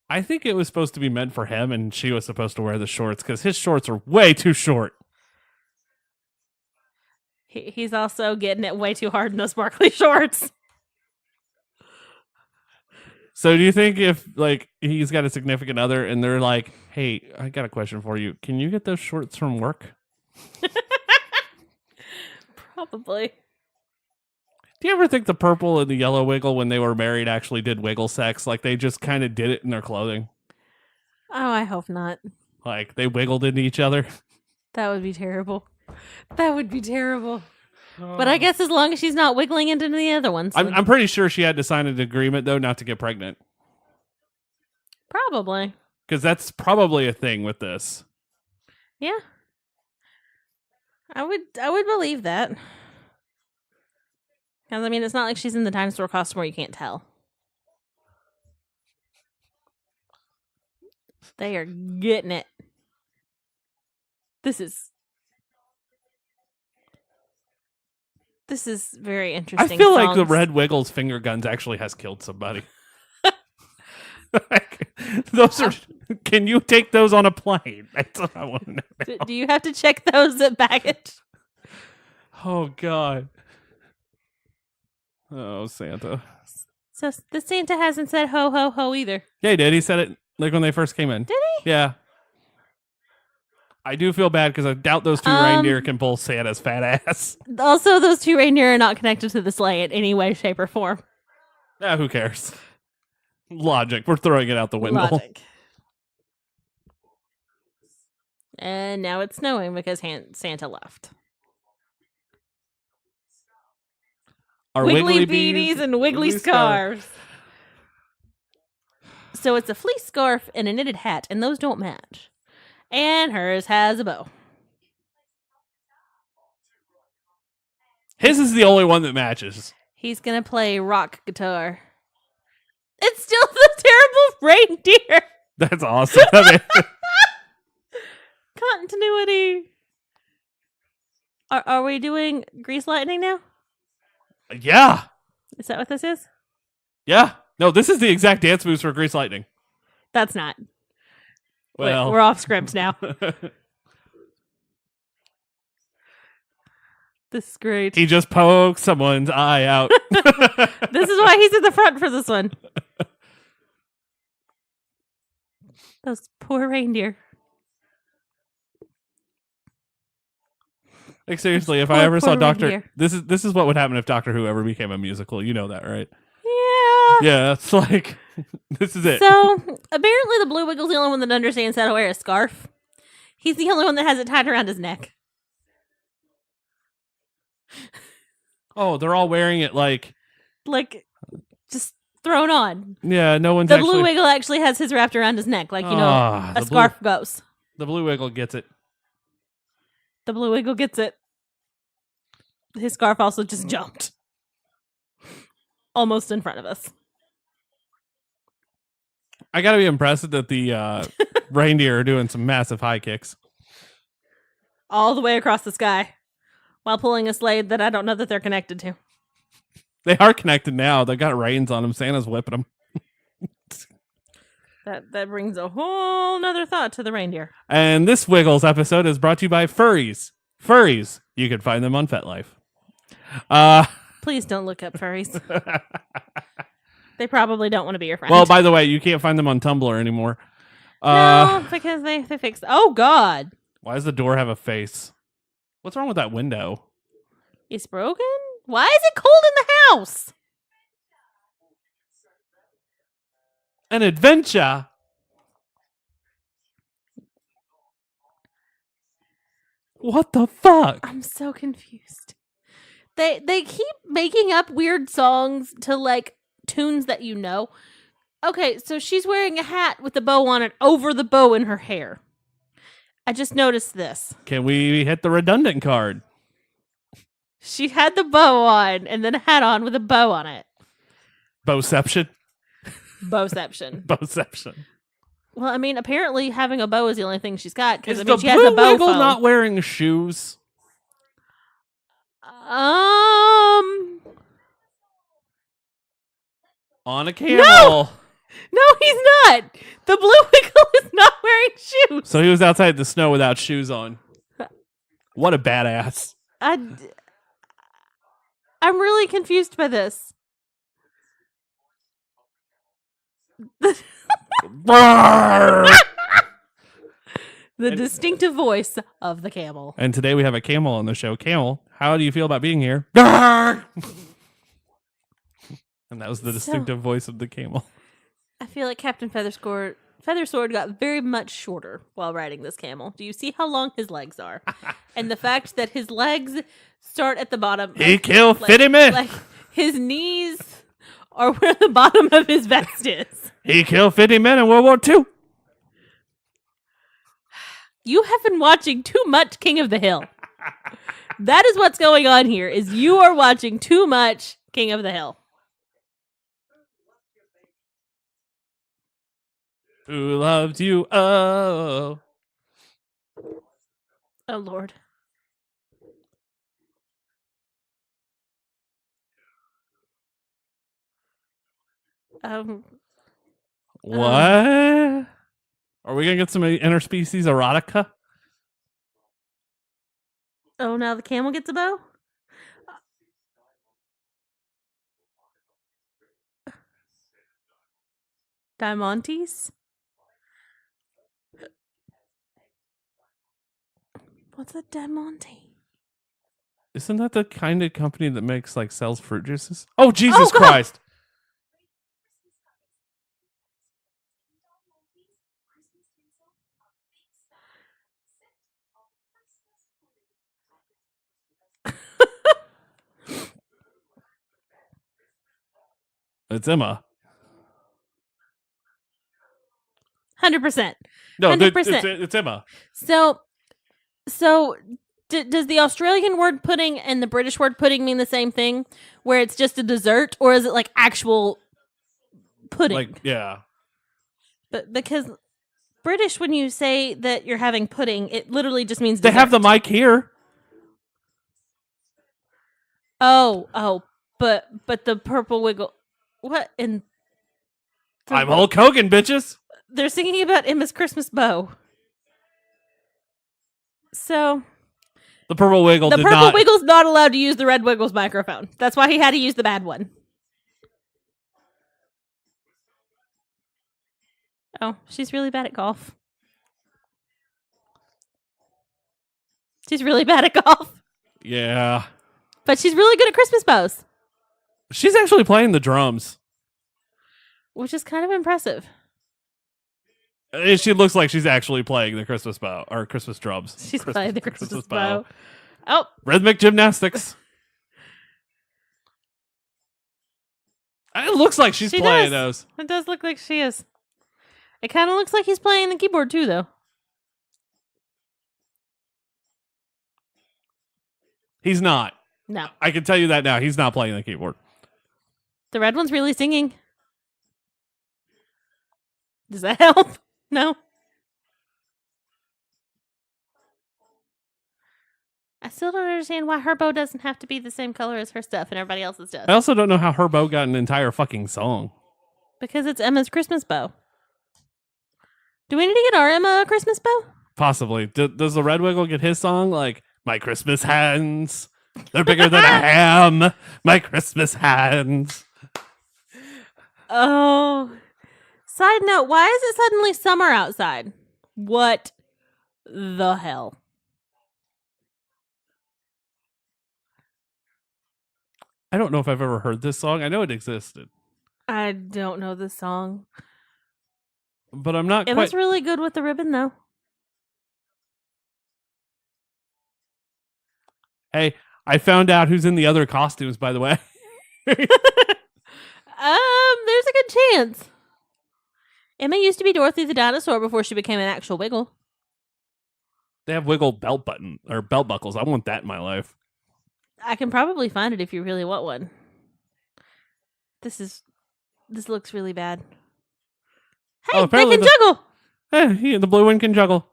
I think it was supposed to be meant for him, and she was supposed to wear the shorts because his shorts are way too short. He's also getting it way too hard in those sparkly shorts. So do you think if like he's got a significant other and they're like, "Hey, I got a question for you. Can you get those shorts from work?" Probably. Do you ever think the purple and the yellow wiggle when they were married actually did wiggle sex? Like they just kind of did it in their clothing? Oh, I hope not. Like they wiggled into each other? That would be terrible. That would be terrible. But I guess as long as she's not wiggling into the other ones. I'm pretty sure she had to sign an agreement, though, not to get pregnant. Probably. Because that's probably a thing with this. Yeah. I would believe that. Because, I mean, it's not like she's in the dime store costume where you can't tell. They are getting it. This is very I interesting. feel like the songs. Red Wiggles finger guns actually has killed somebody. Like, those are. Can you take those on a plane? That's what I want to know. Do you have to check those at baggage? Oh God. Oh Santa. So the Santa hasn't said ho ho ho either. Yeah, he did. He said it like when they first came in. Did he? Yeah. I do feel bad because I doubt those two reindeer can pull Santa's fat ass. Also, those two reindeer are not connected to the sleigh in any way, shape, or form. Yeah, who cares? Logic. We're throwing it out the window. Logic. And now it's snowing because Santa left. Our Wiggly bees beanies and wiggly scarves. So it's a fleece scarf and a knitted hat, and those don't match. And hers has a bow. His is the only one that matches. He's gonna play rock guitar. It's still the terrible reindeer. That's awesome. I mean, Continuity. Are we doing Grease Lightning now? yeah. Is that what this is? Yeah. No, this is the exact dance moves for Grease Lightning. That's not. Well, We're off script now. This is great. he just poked someone's eye out. This is why he's in the front for this one. Those poor reindeer. Like seriously, if Poor, I ever saw poor Doctor, reindeer. this is what would happen if Doctor Who ever became a musical. You know that, right? Yeah. Yeah, it's like this is it. So apparently the Blue Wiggle's the only one that understands how to wear a scarf. He's the only one that has it tied around his neck. Oh, they're all wearing it like Like, just thrown on. yeah. No one's The actually. Blue Wiggle actually has his wrapped around his neck, like, you know, Ah, a scarf goes. The Blue Wiggle gets it. The Blue Wiggle gets it. His scarf also just jumped. Almost in front of us. I gotta be impressed that the reindeer are doing some massive high kicks. All the way across the sky. While pulling a sleigh that I don't know that they're connected to. They are connected now. They got reins on them. Santa's whipping them. That brings a whole nother thought to the reindeer. And this Wiggles episode is brought to you by Furries. Furries. You can find them on FetLife. Please don't look up furries. They probably don't want to be your friend. Well, by the way, you can't find them on Tumblr anymore. no, because they fixed. Oh God, Why does the door have a face? What's wrong with that window? it's broken. Why is it cold in the house? An adventure. What the fuck? I'm so confused. They keep making up weird songs to like tunes that you know. Okay, so she's wearing a hat with a bow on it over the bow in her hair. I just noticed this. Can we hit the redundant card? She had the bow on and then a hat on with a bow on it. Bowception? Bowception. Bowception. Well, I mean, apparently having a bow is the only thing she's got because Is I mean the she has a Blue bow Wiggle phone. not wearing shoes? On a camel. No, he's not. The Blue Wiggle is not wearing shoes. So he was outside the snow without shoes on. What a badass. I'm really confused by this. The distinctive voice of the camel. And today we have a camel on the show. Camel, how do you feel about being here? And that was the distinctive voice of the camel. I feel like Captain Feathersword got very much shorter while riding this camel. Do you see how long his legs are? And the fact that his legs start at the bottom. He killed fit him in. Like his knees are where the bottom of his vest is. He killed 50 men in World War II. You have been watching too much King of the Hill. That is what's going on here, is you are watching too much King of the Hill. Who loved you? Oh. Oh, Lord. What? Are we going to get some interspecies erotica? Oh, now the camel gets a bow? Diamantes? What's a diamante? Isn't that the kind of company that makes, like, sells fruit juices? Oh, Jesus Oh, God. Christ. It's Emma. 100%. No, 100%. it's Emma. So does the Australian word pudding and the British word pudding mean the same thing, where it's just a dessert, or is it like actual pudding? Like, yeah. But because British, when you say that you're having pudding, it literally just means They have the dessert. mic here. Oh, but the purple wiggle. What in? I'm Hulk Hogan, bitches. They're singing about Emma's Christmas bow. So The Purple Wiggle the did purple not. wiggle's not allowed to use the red wiggle's microphone. That's why he had to use the bad one. Oh, she's really bad at golf. She's really bad at golf. Yeah. But she's really good at Christmas bows, She's actually playing the drums. which is kind of impressive. She looks like she's actually playing the Christmas bow or Christmas drums. She's playing the Christmas bow. Oh, Rhythmic gymnastics. It looks like she's She playing does. those. It does look like she is. It kind of looks like he's playing the keyboard too, though. He's not. No. I can tell you that now. He's not playing the keyboard. The red one's really singing. Does that help? No. I still don't understand why her bow doesn't have to be the same color as her stuff and everybody else's does. I also don't know how her bow got an entire fucking song. Because it's Emma's Christmas bow. Do we need to get our Emma a Christmas bow? Possibly. Does the Red Wiggle get his song? Like, my Christmas hands, they're bigger than a ham. My Christmas hands. Oh. Side note, why is it suddenly summer outside? What the hell? I don't know if I've ever heard this song. I know it existed, I don't know this song. but I'm not Emma's quite. really good with the ribbon, though. Hey, I found out who's in the other costumes, by the way. There's a good chance. Emma used to be Dorothy the dinosaur before she became an actual Wiggle. They have wiggle belt button or belt buckles. I want that in my life. I can probably find it if you really want one. This looks really bad. Hey, they apparently can juggle! The blue one can juggle.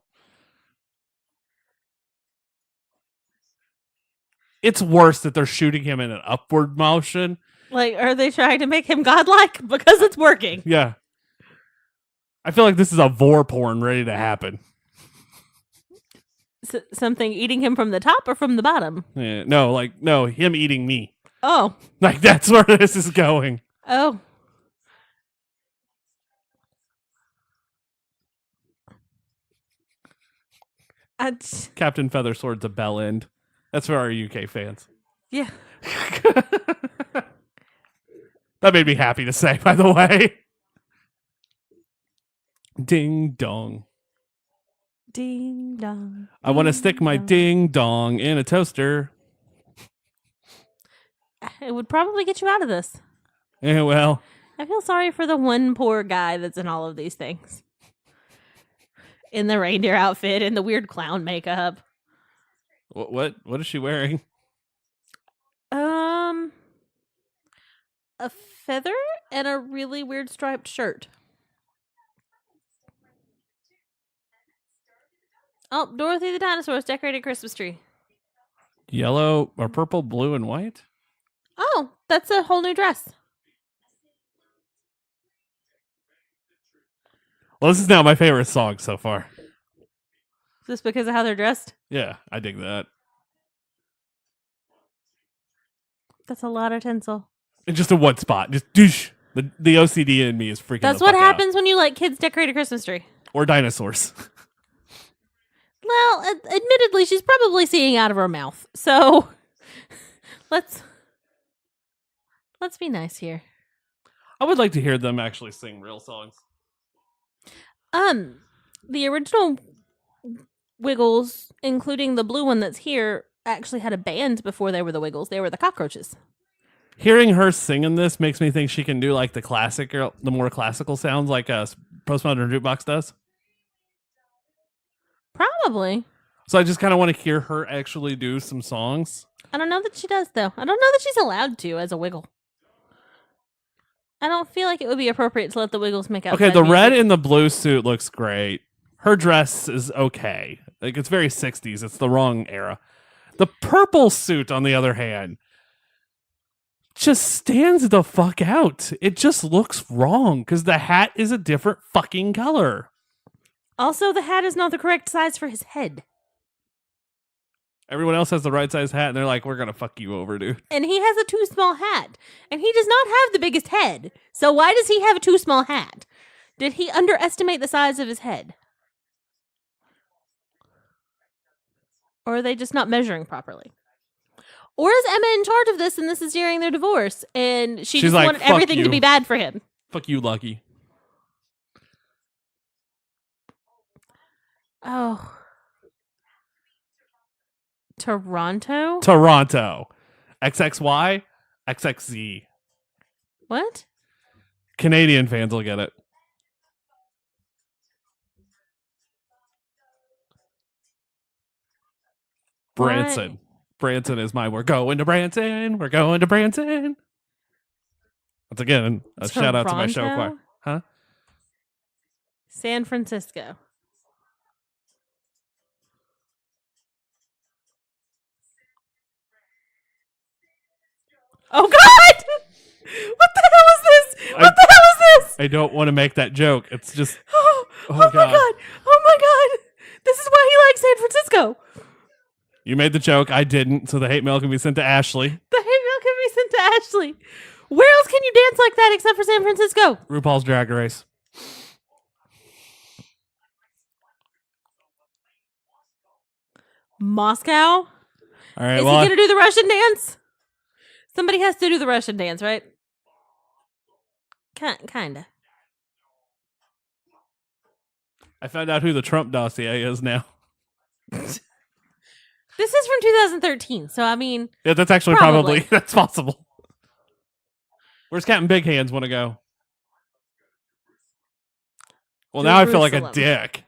It's worse that they're shooting him in an upward motion. Like, are they trying to make him godlike? Because it's working. Yeah. I feel like this is a vor porn ready to happen. Something eating him from the top or from the bottom? Yeah, no, him eating me. Oh. Like, that's where this is going. Oh. Captain Feathersword's a bell end. That's for our UK fans. Yeah. That made me happy to say, by the way. Ding dong. Ding dong. I want to stick my ding dong in a toaster. It would probably get you out of this. Yeah, well. I feel sorry for the one poor guy that's in all of these things. In the reindeer outfit and the weird clown makeup. What is she wearing? A feather and a really weird striped shirt. Oh, Dorothy the dinosaur's decorated Christmas tree. Yellow or purple, blue, and white? Oh, that's a whole new dress. Well, this is now my favorite song so far. Just because of how they're dressed? Yeah, I dig that. That's a lot of tinsel. And just in one spot. Just douche. The OCD in me is freaking That's the what fuck happens when you let kids decorate a Christmas tree. out. Or dinosaurs. Well, admittedly, she's probably seeing out of her mouth. So let's be nice here. I would like to hear them actually sing real songs. The original Wiggles, including the blue one that's here, actually had a band before they were the Wiggles. They were the Cockroaches. Hearing her singing this makes me think she can do like the more classical sounds like Postmodern Jukebox does. Probably. So I just kind of want to hear her actually do some songs. I don't know that she does, though. I don't know that she's allowed to as a Wiggle. I don't feel like it would be appropriate to let the Wiggles make out. Okay, the red and the blue suit looks great. Her dress is okay. Like, it's very 60s. It's the wrong era. The purple suit, on the other hand, just stands the fuck out. It just looks wrong because the hat is a different fucking color. Also, the hat is not the correct size for his head. Everyone else has the right size hat, and they're like, we're going to fuck you over, dude. And he has a too small hat. And he does not have the biggest head. So why does he have a too small hat? Did he underestimate the size of his head? Or are they just not measuring properly? Or is Emma in charge of this and this is during their divorce and she's just like, wanted "Fuck everything you." to be bad for him? Fuck you, Lucky. Oh. Toronto? Toronto. XXY, XXZ. What? Canadian fans will get it. Branson. Why? Branson is mine. We're going to Branson. We're going to Branson. Once again, a shout out to my show choir. Toronto? Huh? San Francisco. Oh God! What the hell is this? What the hell is this? I don't want to make that joke. It's just Oh Oh, my God. God! Oh my God! This is why he likes San Francisco. you made the joke. I didn't, so the hate mail can be sent to Ashley. The hate mail can be sent to Ashley. Where else can you dance like that except for San Francisco? RuPaul's Drag Race. Moscow? All right. Is he well, going to do the Russian dance? Somebody has to do the Russian dance, right? Kinda. I found out who the Trump dossier is now. This is from 2013, so I mean, Yeah, that's actually Probably. probably that's possible. Where's Captain Big Hands want to go? Well, now I feel like a Jerusalem. dick.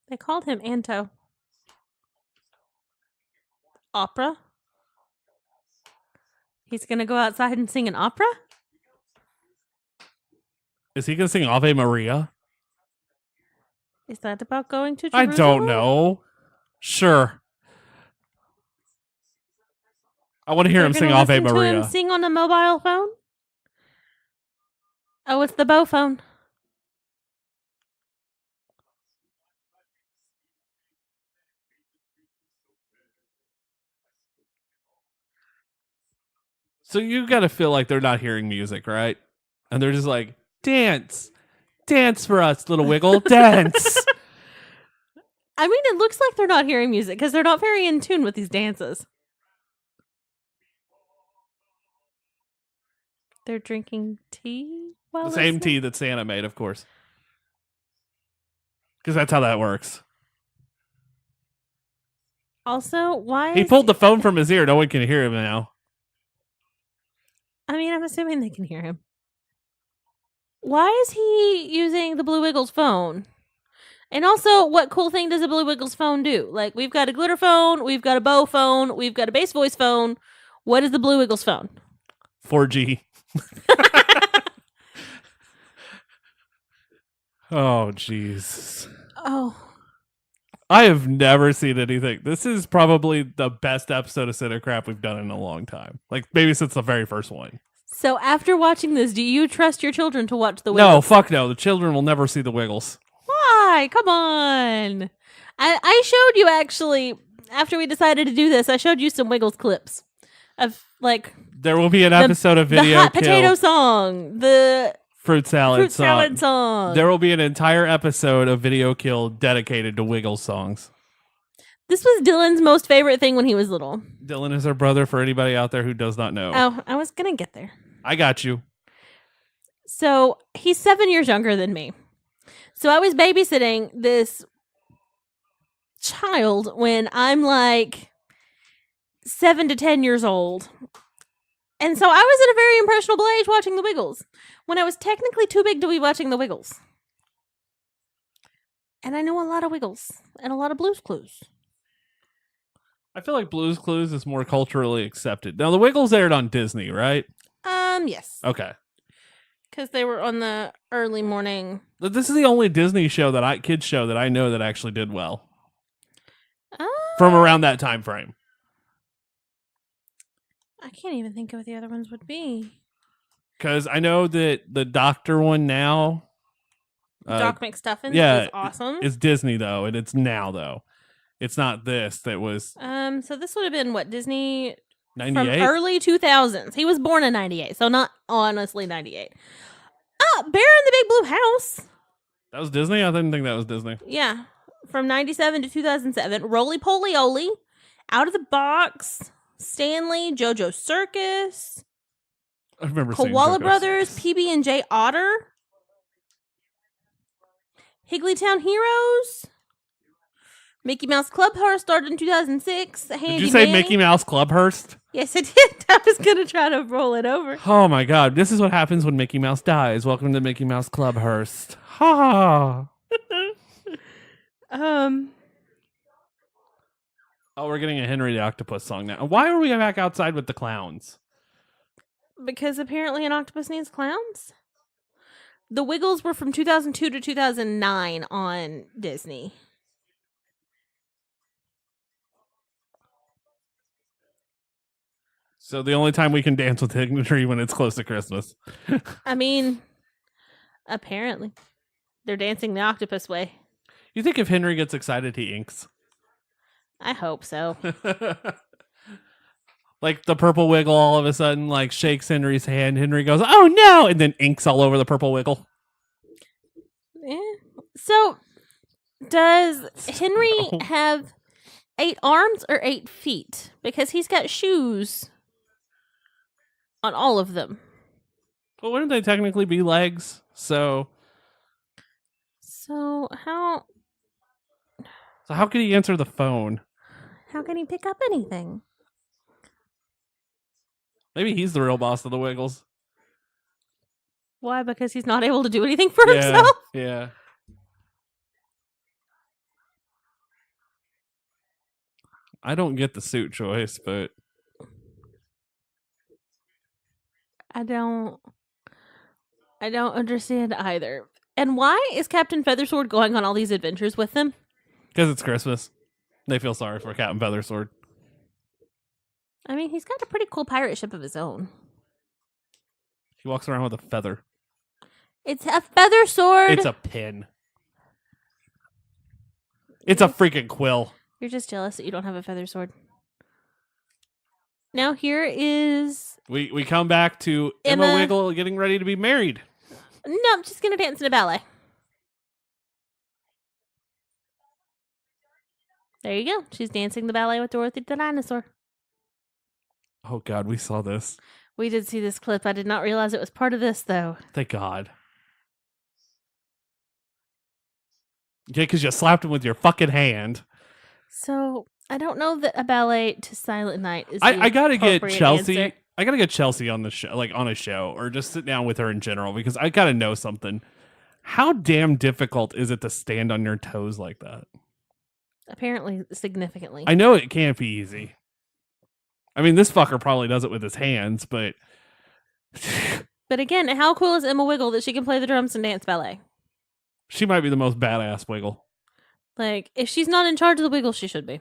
They called him Anto. Opera? He's going to go outside and sing an opera? Is he going to sing Ave Maria? Is that about going to I Jerusalem? don't know. Sure. I want to hear him sing Ave To him Maria. sing on a mobile phone? Oh, it's the bow phone. So you got to feel like they're not hearing music, right? And they're just like, dance. Dance for us, little wiggle. Dance. I mean, it looks like they're not hearing music because they're not very in tune with these dances. They're drinking tea while The same listening? tea that Santa made, of course. Because that's how that works. Also, why He is pulled the phone from his ear. No one can hear him now. I mean, I'm assuming they can hear him. Why is he using the Blue Wiggles phone? And also, what cool thing does a Blue Wiggles phone do? Like, we've got a glitter phone, we've got a bow phone, we've got a bass voice phone. What is the Blue Wiggles phone? 4G. Oh, jeez. Oh, I have never seen anything. This is probably the best episode of CineCrap we've done in a long time. Like, maybe since the very first one. so after watching this, do you trust your children to watch the No, Wiggles? fuck no. The children will never see the Wiggles. Why? Come on. I showed you actually, after we decided to do this, I showed you some Wiggles clips of like There will be an episode of the Video hot Kill potato song, the Fruit Salad fruit song. salad song. There will be an entire episode of Video Kill dedicated to Wiggles songs. This was Dylan's most favorite thing when he was little. Dylan is our brother for anybody out there who does not know. Oh, I was going to get there. I got you. So he's 7 years younger than me. So I was babysitting this child when I'm like 7 to 10 years old. And so I was at a very impressionable age watching the Wiggles when I was technically too big to be watching the Wiggles. And I know a lot of Wiggles and a lot of Blue's Clues. I feel like Blue's Clues is more culturally accepted. Now, the Wiggles aired on Disney, right? Yes. Okay. Because they were on the early morning. This is the only Disney show kids show that I know that actually did well from around that time frame. I can't even think of what the other ones would be. Because I know that the Doctor one now, Doc McStuffins yeah, is awesome. it's Disney though, and it's now though. It's not this that was So this would have been what, Disney from 98. early 2000s. He was born in 98, so not honestly 98. Bear in the Big Blue House. That was Disney? I didn't think that was Disney. Yeah, from 97 to 2007. Roly Poly Oly, Out of the Box, Stanley, JoJo Circus, I remember seeing Koala JoJo Brothers, Circus. PB&J Otter, Higglytown Heroes, Mickey Mouse Clubhouse started in 2006. Did you say Mickey Mouse Clubhurst? Yes, I did. I was going to try to roll it over. Oh my god, this is what happens when Mickey Mouse dies. Welcome to Mickey Mouse Clubhurst. Ha! Um, Oh, we're getting a Henry the Octopus song now. Why are we back outside with the clowns? because apparently an octopus needs clowns. The Wiggles were from 2002 to 2009 on Disney. So the only time we can dance with Dignitary when it's close to Christmas. I mean, apparently. They're dancing the octopus way. You think if Henry gets excited, he inks? I hope so. Like the purple wiggle all of a sudden like shakes Henry's hand. Henry goes, "Oh no!" and then inks all over the purple wiggle. So, does Henry have 8 arms or 8 feet? Because he's got shoes on all of them. Well, wouldn't they technically be legs? So how how could he answer the phone? can he pick up anything? Maybe he's the real boss of the Wiggles. Why? Because he's not able to do anything for Yeah, himself? yeah. I don't get the suit choice, but I don't understand either. And why is Captain Feathersword going on all these adventures with them? because it's Christmas, they feel sorry for Captain Feathersword. I mean, he's got a pretty cool pirate ship of his own. He walks around with a feather. It's a feather sword. It's a pin. It's a freaking quill. You're just jealous that you don't have a feather sword. Now here is We come back to Emma Wiggle getting ready to be married. no, she's gonna dance in a ballet. There you go. She's dancing the ballet with Dorothy the dinosaur. Oh God, we saw this. We did see this clip. I did not realize it was part of this though. Thank God. Yeah, because you slapped him with your fucking hand. So I don't know that a ballet to Silent Night is. I gotta get appropriate Chelsea. answer. I gotta get Chelsea on the show, like on a show, or just sit down with her in general because I gotta know something. How damn difficult is it to stand on your toes like that? Apparently, significantly. I know it can't be easy. I mean, this fucker probably does it with his hands, but But again, how cool is Emma Wiggle that she can play the drums and dance ballet? she might be the most badass Wiggle. Like, if she's not in charge of the Wiggles, she should be.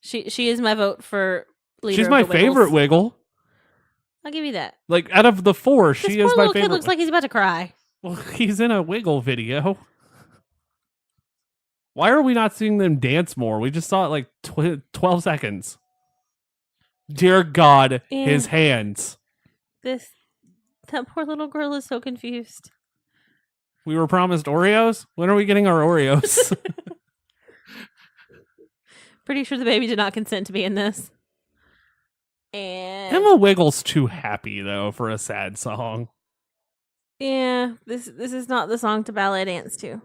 She is my vote for leader. She's of my the Wiggles. favorite Wiggle. I'll give you that. Like out of the four, This she poor is my little favorite. kid looks like he's about to cry. Well, he's in a Wiggle video. Why are we not seeing them dance more? We just saw it like 12 seconds. Dear God, his And- hands. That poor little girl is so confused. We were promised Oreos. When are we getting our Oreos? Pretty sure the baby did not consent to be in this. And Emma Wiggle's too happy though for a sad song. yeah, this is not the song to ballet dance to.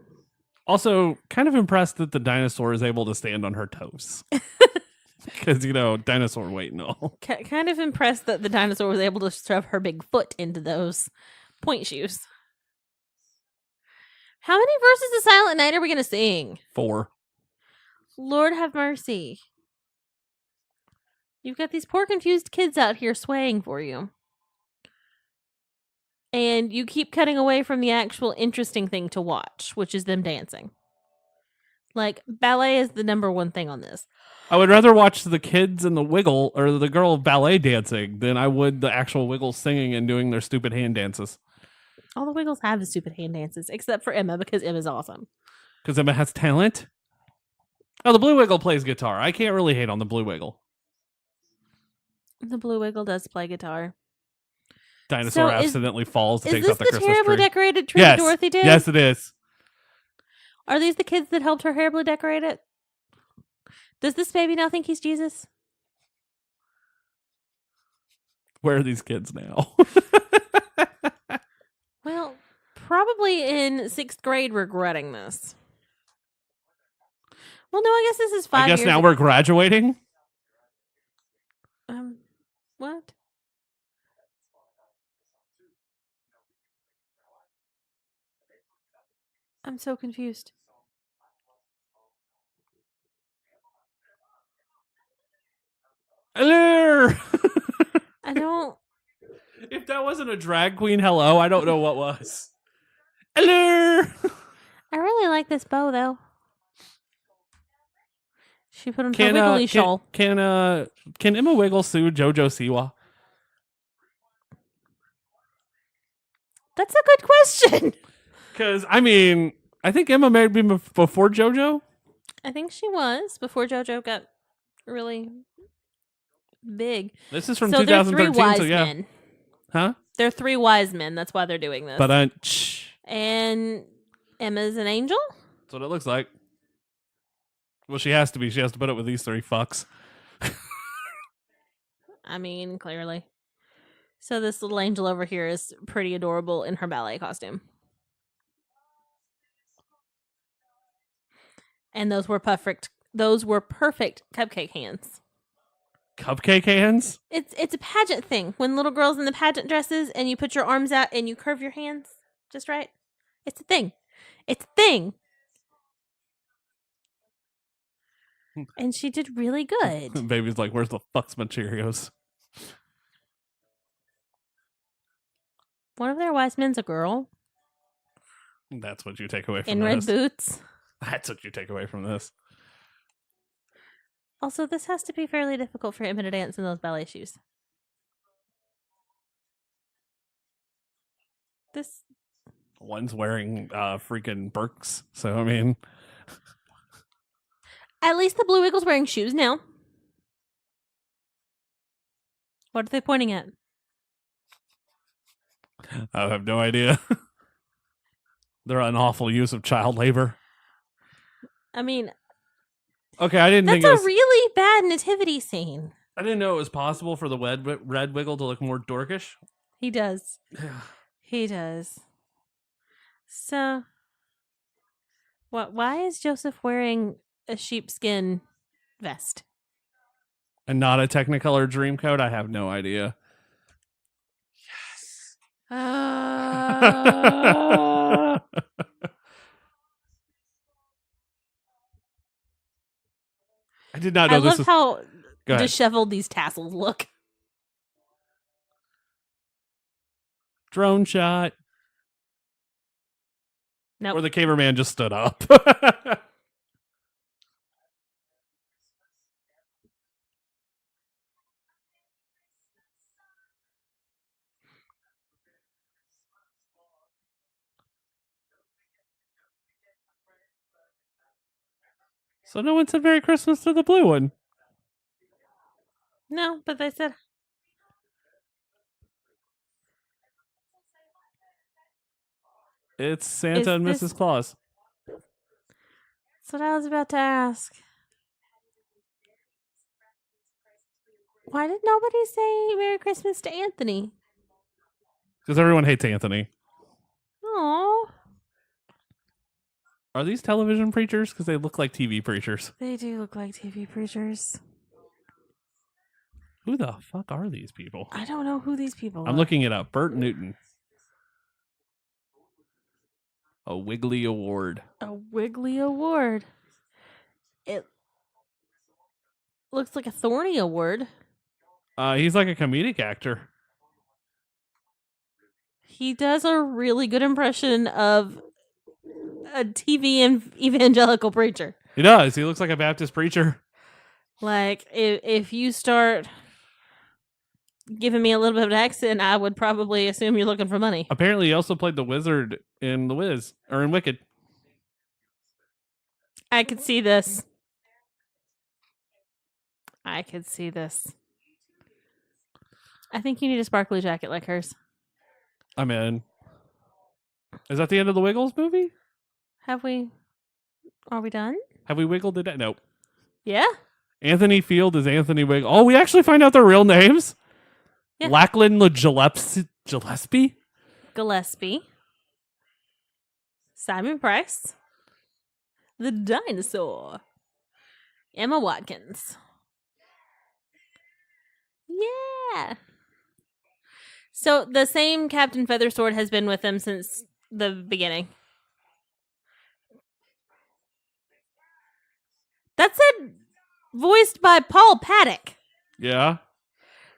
Also, kind of impressed that the dinosaur is able to stand on her toes. Because, dinosaur weight and all. Kind of impressed that the dinosaur was able to shove her big foot into those point shoes. How many verses of Silent Night are we going to sing? 4. Lord have mercy. You've got these poor confused kids out here swaying for you. And you keep cutting away from the actual interesting thing to watch, which is them dancing. Like, ballet is the number one thing on this. I would rather watch the kids and the Wiggle or the girl ballet dancing than I would the actual Wiggles singing and doing their stupid hand dances. All the Wiggles have the stupid hand dances, except for Emma, because Emma's awesome. Because Emma has talent. Oh, the Blue Wiggle plays guitar. I can't really hate on the Blue Wiggle. The Blue Wiggle does play guitar. Dinosaur So is- accidentally falls and Is takes this out the the Christmas terribly tree. decorated tree Yes. that Dorothy did? Yes, it is. Are these the kids that helped her terribly decorate it? Does this baby now think he's Jesus? Where are these kids now? Well, probably in 6th grade regretting this. Well, no, I guess this is 5 I guess years now ago. we're graduating. What? I'm so confused. Hello. I don't... If that wasn't a drag queen hello, I don't know what was. Hello. I really like this bow, though. She put on her Can wiggly shawl. can Emma Wiggle sue JoJo Siwa? That's a good question. Because I mean, I think Emma married me before JoJo. I think she was before JoJo got really big. This is from So they're 2013, three wise so yeah, men. huh? They're 3 wise men. That's why they're doing this. But And Emma's an angel? that's what it looks like. Well, she has to be. She has to put up with these 3 fucks. I mean, clearly. So this little angel over here is pretty adorable in her ballet costume. And those were perfect cupcake hands. Cupcake hands? It's a pageant thing. When little girls in the pageant dresses and you put your arms out and you curve your hands just right. It's a thing. It's a thing. And she did really good. Baby's like, where's the fuck's my Cheerios? One of their wise men's a girl That's what you take away from in this. red boots. That's what you take away from this. Also, this has to be fairly difficult for him to dance in those ballet shoes. This One's wearing freaking Birks. So, I mean, At least the Blue Wiggle's wearing shoes now. What are they pointing at? I have no idea. Their unlawful use of child labor. I mean, Okay, I didn't that's think it was, a really bad nativity scene. I didn't know it was possible for the red wiggle to look more dorkish. He does. He does. So, why is Joseph wearing a sheepskin vest? And not a Technicolor Dreamcoat? I have no idea. I did not know I this love was... how Go ahead. disheveled these tassels look. Drone shot. Nope. Or the cameraman just stood up. So no one said Merry Christmas to the blue one. No, but they said It's Santa Is and this- Mrs. Claus. that's what I was about to ask. Why did nobody say Merry Christmas to Anthony? Because everyone hates Anthony. Oh, Are these television preachers? Because they look like TV preachers. they do look like TV preachers. Who the fuck are these people? I don't know who these people are. I'm looking it up. Bert Newton. A Wiggly Award. A Wiggly Award. It looks like a Thorny Award. He's like a comedic actor. He does a really good impression of a TV and evangelical preacher. He does. He looks like a Baptist preacher. Like, if you start giving me a little bit of an accent, I would probably assume you're looking for money. Apparently, he also played the wizard in The Wiz, or in Wicked. I could see this. I could see this. I think you need a sparkly jacket like hers. I'm in. Is that the end of the Wiggles movie? Have we? Are we done? Have we wiggled it? Nope. Yeah? Anthony Field is Anthony Wiggle. Oh, we actually find out their real names? Yeah. Lachlan Gillespie? Gillespie. Simon Price. The Dinosaur. Emma Watkins. Yeah. So the same Captain Feathersword has been with them since the beginning. That said, voiced by Paul Paddock Yeah.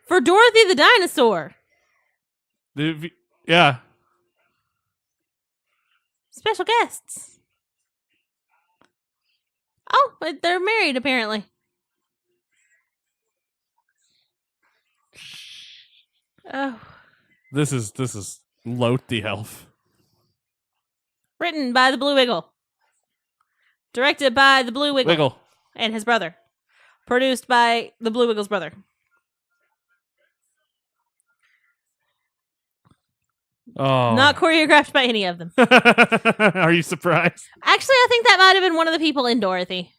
for Dorothy the Dinosaur. Yeah. Special guests. Oh, but they're married apparently. Oh. This is Loat the Elf. Written by the Blue Wiggle. Directed by the Blue Wiggle, Wiggle. and his brother. Produced by the Blue Wiggle's brother. Oh. Not choreographed by any of them. Are you surprised? Actually, I think that might have been one of the people in Dorothy.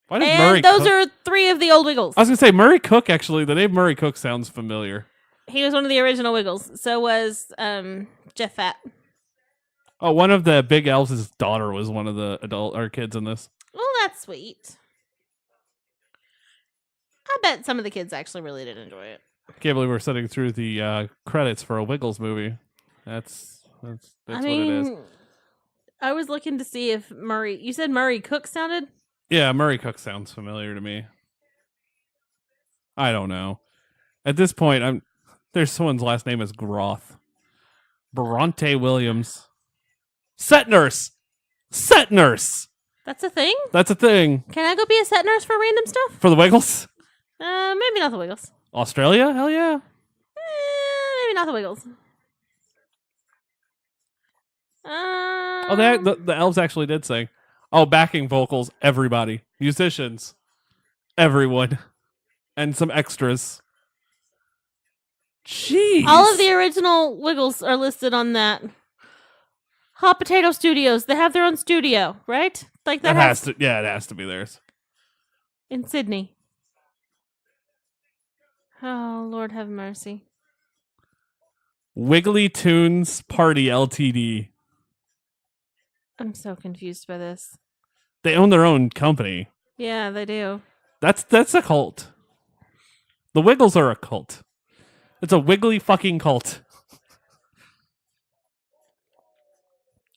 Why does Murray And those Cook? are three of the old Wiggles. I was gonna say Murray Cook. Actually, the name Murray Cook sounds familiar. He was one of the original Wiggles. So was Jeff Fat. Oh, one of the big elves' daughter was one of the adult or kids in this. Oh, that's sweet. I bet some of the kids actually really did enjoy it. Can't believe we're sitting through the credits for a Wiggles movie. That's what it is. I was looking to see if Murray. You said Murray Cook sounded. Yeah, Murray Cook sounds familiar to me. I don't know. At this point, there's someone's last name is Groth. Bronte Williams. Set nurse. That's a thing? That's a thing. Can I go be a set nurse for random stuff? For the Wiggles? Maybe not the Wiggles. Australia? Hell yeah. Maybe not the Wiggles. Oh, the elves actually did sing. Oh, backing vocals, everybody. Musicians. Everyone. And some extras. Jeez. All of the original Wiggles are listed on that. Hot Potato Studios. They have their own studio, right? Like that has to. Yeah, it has to be theirs. in Sydney. Oh, Lord have mercy. Wiggly Tunes Party Ltd. I'm so confused by this. They own their own company. Yeah, they do. That's a cult. The Wiggles are a cult. It's a wiggly fucking cult.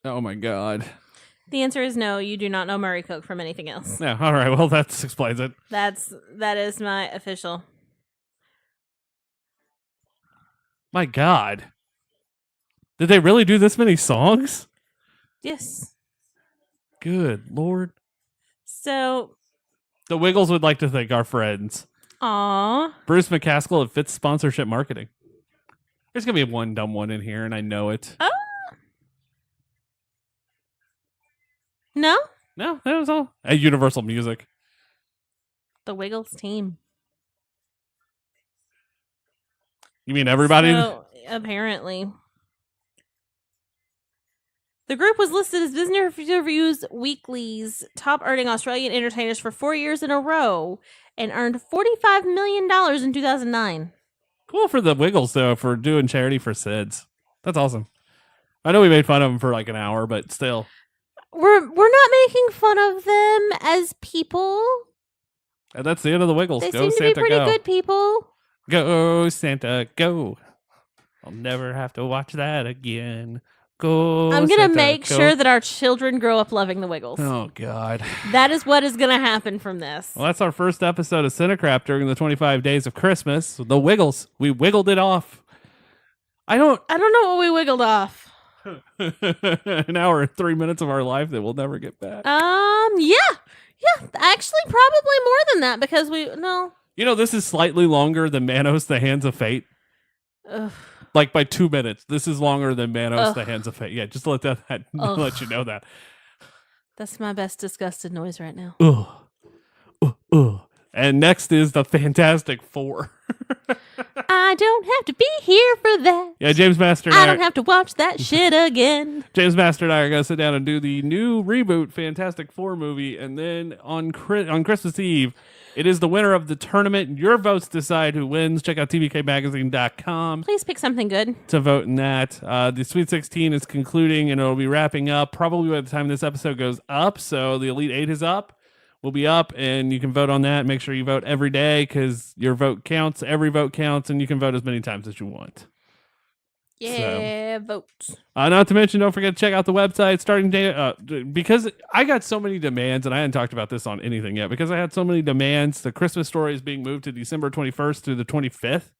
Oh my god. The answer is no. You do not know Murray Cook from anything else. Yeah, all right. Well, that explains it. That is my official. My god. Did they really do this many songs? Yes. Good lord. So, The Wiggles would like to thank our friends. aw. Bruce McCaskill of Fitz Sponsorship Marketing. There's going to be one dumb one in here, and I know it. Oh. No? No, that was all. At Universal Music. The Wiggles team. You mean everybody? So, apparently. The group was listed as Business Reviews Weekly's top earning Australian entertainers for 4 years in a row and earned $45 million in 2009. Cool for the Wiggles, though, for doing charity for SIDS. That's awesome. I know we made fun of them for like an hour, but still. We're not making fun of them as people. And that's the end of the Wiggles. They Go seem Santa, to be pretty go. good people. Go Santa, go. I'll never have to watch that again. Go I'm going to Santa, make go. sure that our children grow up loving the Wiggles. Oh, God. That is what is going to happen from this. Well, that's our first episode of CineCrap during the 25 days of Christmas. The Wiggles. We wiggled it off. I don't know what we wiggled off. an hour and 3 minutes of our life that we'll never get back. Yeah, actually probably more than that because You know, this is slightly longer than Manos, The Hands of Fate. Ugh. Like by 2 minutes. This is longer than Manos, Ugh. The Hands of Fate. Yeah, just let let you know that. That's my best disgusted noise right now. Ugh. And next is the Fantastic Four. I don't have to be here for that. Yeah, James Master and I don't have to watch that shit again. James Master and I are going to sit down and do the new reboot Fantastic Four movie. And then on Christmas Eve, it is the winner of the tournament. Your votes decide who wins. Check out tvkmagazine.com Please pick something good. to vote in that. The Sweet 16 is concluding and it'll be wrapping up probably by the time this episode goes up. So the Elite 8 is up. Will be up and you can vote on that. Make sure you vote every day because your vote counts. Every vote counts and you can vote as many times as you want. Yeah, vote. Not to mention, don't forget to check out the website starting day because I got so many demands, and I hadn't talked about this on anything yet because I had so many demands. The Christmas Story is being moved to December 21st through the 25th.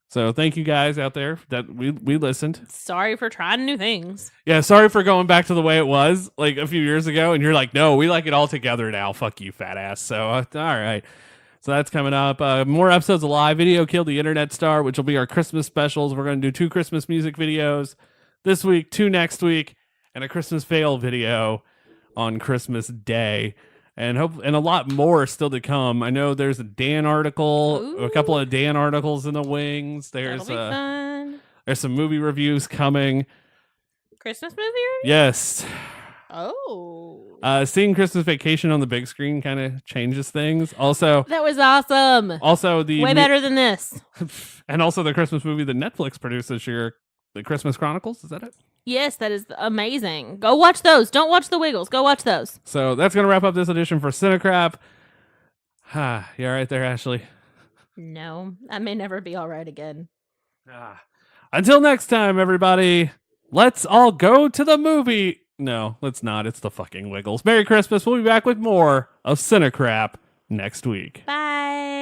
So thank you guys out there that we listened. Sorry for trying new things. Yeah, sorry for going back to the way it was like a few years ago, and you're like, no, we like it all together now. Fuck you, fat ass. So all right. So that's coming up. More episodes of Live Video Killed the Internet Star, which will be our Christmas specials. We're going to do 2 Christmas music videos this week, 2 next week, and a Christmas fail video on Christmas Day. And a lot more still to come. I know there's a Dan article, Ooh. a couple of Dan articles in the wings. That'll be fun. There's some movie reviews coming. Christmas movie review? Yes. Oh. Seeing Christmas Vacation on the big screen kind of changes things. Also, That was awesome. the Way better than this. and also the Christmas movie that Netflix produced this year, The Christmas Chronicles. Is that it? Yes, that is amazing. Go watch those. Don't watch the Wiggles. Go watch those. So that's going to wrap up this edition for CineCrap. You all right there, Ashley? No, I may never be all right again. Until next time, everybody, let's all go to the movie. No, let's not. It's the fucking Wiggles. Merry Christmas. We'll be back with more of CineCrap next week. Bye.